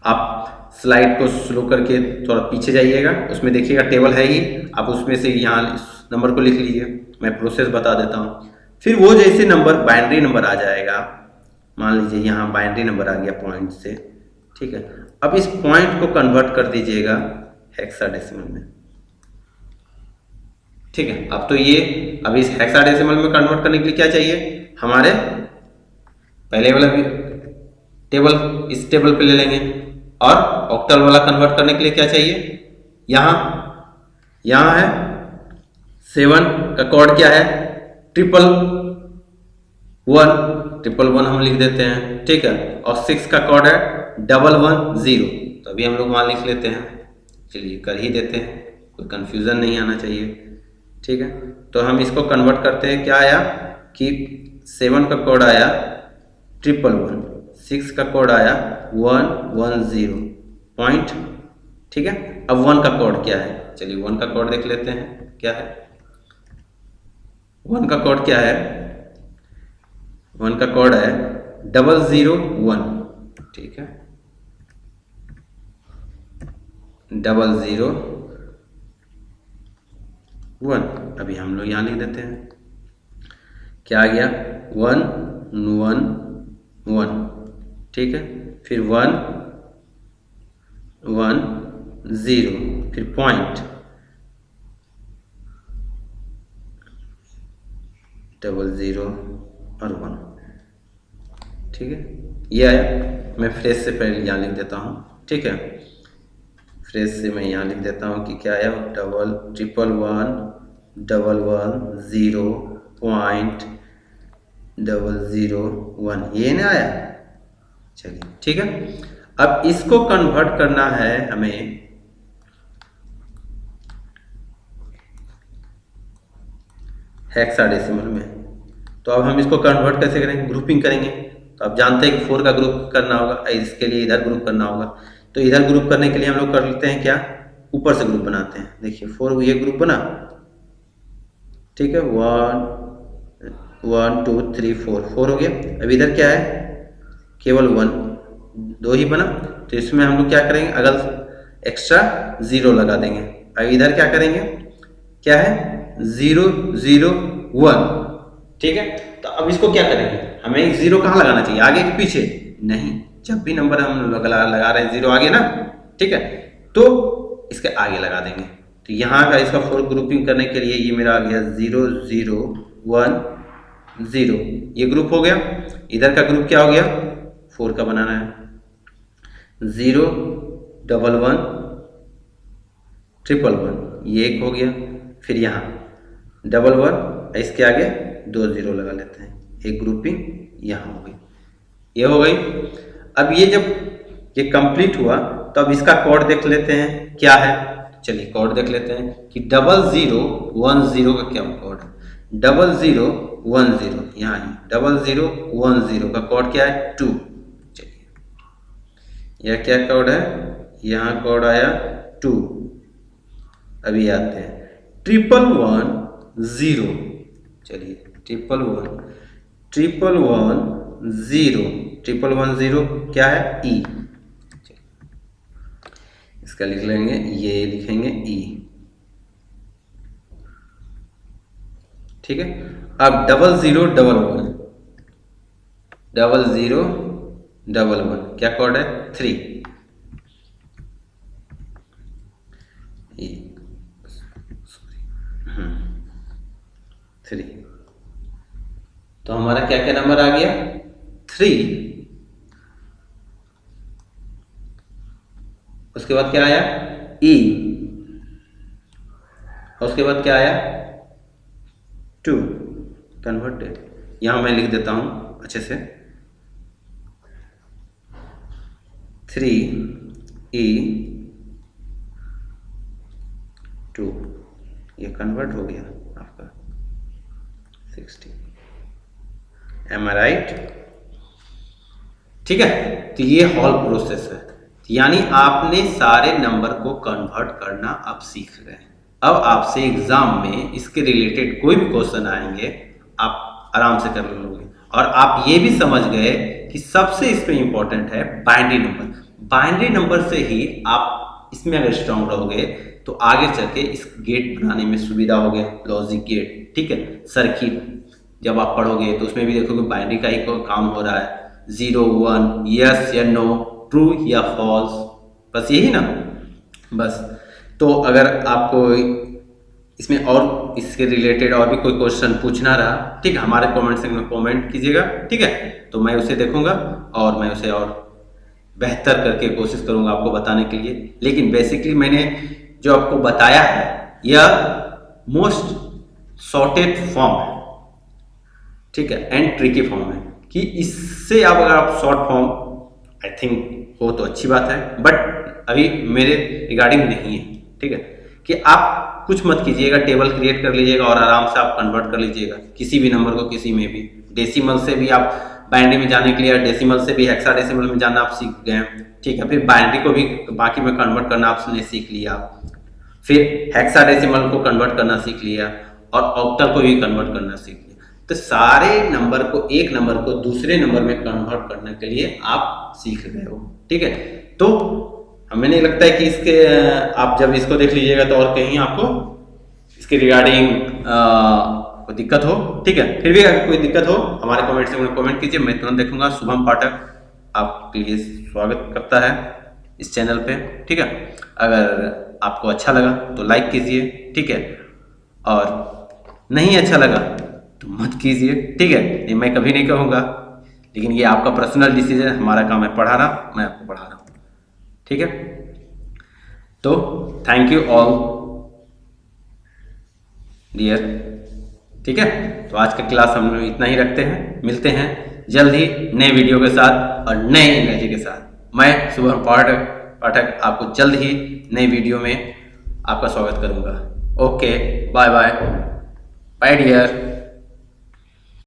आप स्लाइड को स्लो करके थोड़ा पीछे जाइएगा, उसमें देखिएगा टेबल है ही, आप उसमें से यहाँ इस नंबर को लिख लीजिए। मैं प्रोसेस बता देता हूँ। फिर वो जैसे नंबर बाइनरी नंबर आ जाएगा, मान लीजिए यहाँ बाइनरी नंबर आ गया पॉइंट से, ठीक है। अब इस पॉइंट को कन्वर्ट कर दीजिएगा हेक्साडेसिमल में, ठीक है। अब तो ये अब इस हेक्साडेसिमल में कन्वर्ट करने के लिए क्या चाहिए, हमारे पहले वाला भी टेबल, इस टेबल पे ले लेंगे। और ऑक्टल वाला कन्वर्ट करने के लिए क्या चाहिए, यहाँ है 7 का कोड क्या है, 111 हम लिख देते हैं, ठीक है। और 6 का कोड है 110, तो अभी हम लोग वहाँ लिख लेते हैं। चलिए कर ही देते हैं, कोई कंफ्यूजन नहीं आना चाहिए, ठीक है। तो हम इसको कन्वर्ट करते हैं, क्या आया कि 7 का कोड आया 111, 6 का कोड आया 110 पॉइंट, ठीक है। अब 1 का कोड क्या है, चलिए 1 का कोड देख लेते हैं क्या है। 1 का कोड क्या है, 1 का कोड है 001, ठीक है, 001। अभी हम लोग यहाँ लिख देते हैं, क्या आ गया 111, ठीक है। फिर 110, फिर पॉइंट 00 और 1, ठीक है। ये आया। मैं फ्रेश से पहले यहाँ लिख देता हूँ, ठीक है। फ्रेश से मैं यहाँ लिख देता हूँ कि क्या आया, 111,001, ये ना आया। चलिए ठीक है। अब इसको कन्वर्ट करना है हमें हेक्साडेसिमल में। तो अब हम इसको कन्वर्ट कैसे करेंगे, ग्रुपिंग करेंगे। तो आप जानते हैं कि 4 का ग्रुप करना होगा, इसके लिए इधर ग्रुप करना होगा। तो इधर ग्रुप करने के लिए हम लोग कर लेते हैं क्या, ऊपर से ग्रुप बनाते हैं। देखिए 4 ये ग्रुप बना, ठीक है, 1 2 3 4 हो गया। अब इधर क्या है, केवल 1, 2 ही बना। तो इसमें हम लोग क्या करेंगे, अगर एक्स्ट्रा 0 लगा देंगे। अब इधर क्या करेंगे, क्या है 0 0 1, ठीक है। तो अब इसको क्या करेंगे, हमें 0 कहाँ लगाना चाहिए, आगे कि पीछे, नहीं, जब भी नंबर हम लगा रहे हैं 0 आगे ना, ठीक है, तो इसके आगे लगा देंगे। तो यहाँ का इसका 4 ग्रुपिंग करने के लिए ये मेरा आ गया 0 0 1 0, ये ग्रुप हो गया। इधर का ग्रुप क्या हो गया, 4 का बनाना है, 0 1 1 1 1, ये एक हो गया। फिर यहाँ 1 1, इसके आगे 2 0 लगा लेते हैं, एक ग्रुपिंग यहाँ हो गई, ये हो गई। अब ये जब ये कंप्लीट हुआ तो अब इसका कोड देख लेते हैं क्या है। चलिए कोड देख लेते हैं कि 0010 का क्या कोड है। 0010 यहाँ ही 0010 का कोड क्या है 2। चलिए यह क्या कोड है, यहाँ कोड आया 2। अभी आते हैं 1110। चलिए 1110 क्या है ई। इसका लिख लेंगे, ये लिखेंगे ई। ठीक है। अब 0011 क्या कोड है 3 3। तो हमारा क्या क्या नंबर आ गया 3। उसके बाद क्या आया ई, उसके बाद क्या आया 2 कन्वर्टेड। यहां मैं लिख देता हूं अच्छे से 3E2, ये कन्वर्ट हो गया आपका 60। एम आई राइट। ठीक है। तो ये होल प्रोसेस है, यानी आपने सारे नंबर को कन्वर्ट करना अब सीख गए। अब आपसे एग्जाम में इसके रिलेटेड कोई भी क्वेश्चन आएंगे आप आराम से कर लोगे। और आप ये भी समझ गए कि सबसे इसमें इंपॉर्टेंट है बाइनरी नंबर। बाइनरी नंबर से ही आप इसमें अगर स्ट्रांग रहोगे तो आगे चल के इस गेट बनाने में सुविधा हो गया, लॉजिक गेट। ठीक है। सर्किट जब आप पढ़ोगे तो उसमें भी देखोगे बाइनरी का ही काम हो रहा है, 0 1, यस या नो, ट्रू या फॉल्स, बस यही ना। बस तो अगर आपको इसमें और इसके रिलेटेड और भी कोई क्वेश्चन पूछना रहा, ठीक है, हमारे कमेंट सेक्शन में कमेंट कीजिएगा। ठीक है। तो मैं उसे देखूंगा और मैं उसे और बेहतर करके कोशिश करूंगा आपको बताने के लिए। लेकिन बेसिकली मैंने जो आपको बताया है यह मोस्ट शॉर्टेड फॉर्म है। ठीक है। एंड ट्रिकी फॉर्म है कि इससे आप अगर आप शॉर्ट फॉर्म आई थिंक हो तो अच्छी बात है, बट अभी मेरे रिगार्डिंग नहीं है। ठीक है। कि आप कुछ मत कीजिएगा, टेबल क्रिएट कर लीजिएगा और आराम से आप कन्वर्ट कर लीजिएगा किसी भी नंबर को किसी में भी। डेसिमल से भी आप बाइनरी में जाने के लिए, डेसिमल से भी हेक्साडेसिमल में जाना आप सीख गए। ठीक है। फिर बाइनरी को भी बाकी में कन्वर्ट करना आपने सीख लिया, फिर हेक्साडेसिमल को कन्वर्ट करना सीख लिया और ऑक्टल को भी कन्वर्ट करना सीख लिया। तो सारे नंबर को, एक नंबर को दूसरे नंबर में कन्वर्ट करने के लिए आप सीख गए हो। ठीक है। तो हमें नहीं लगता है कि इसके आप जब इसको देख लीजिएगा तो और कहीं आपको इसके रिगार्डिंग कोई दिक्कत हो। ठीक है। फिर भी अगर कोई दिक्कत हो हमारे कमेंट से कमेंट कीजिए, मैं तुरंत देखूंगा। शुभम पाठक आपके लिए स्वागत करता है इस चैनल पे। ठीक है। अगर आपको अच्छा लगा तो लाइक कीजिए। ठीक है। और नहीं अच्छा लगा तो मत कीजिए। ठीक है। ये मैं कभी नहीं कहूँगा, लेकिन ये आपका पर्सनल डिसीजन है। हमारा काम है पढ़ाना, मैं आपको पढ़ा रहा हूँ। ठीक है। तो थैंक यू ऑल डियर। ठीक है। तो आज का क्लास हम लोग इतना ही रखते हैं, मिलते हैं जल्द ही नए वीडियो के साथ और नए एनर्जी के साथ। मैं शुभम पाठक आपको जल्द ही नए वीडियो में आपका स्वागत करूंगा। Okay, bye bye, bye dear.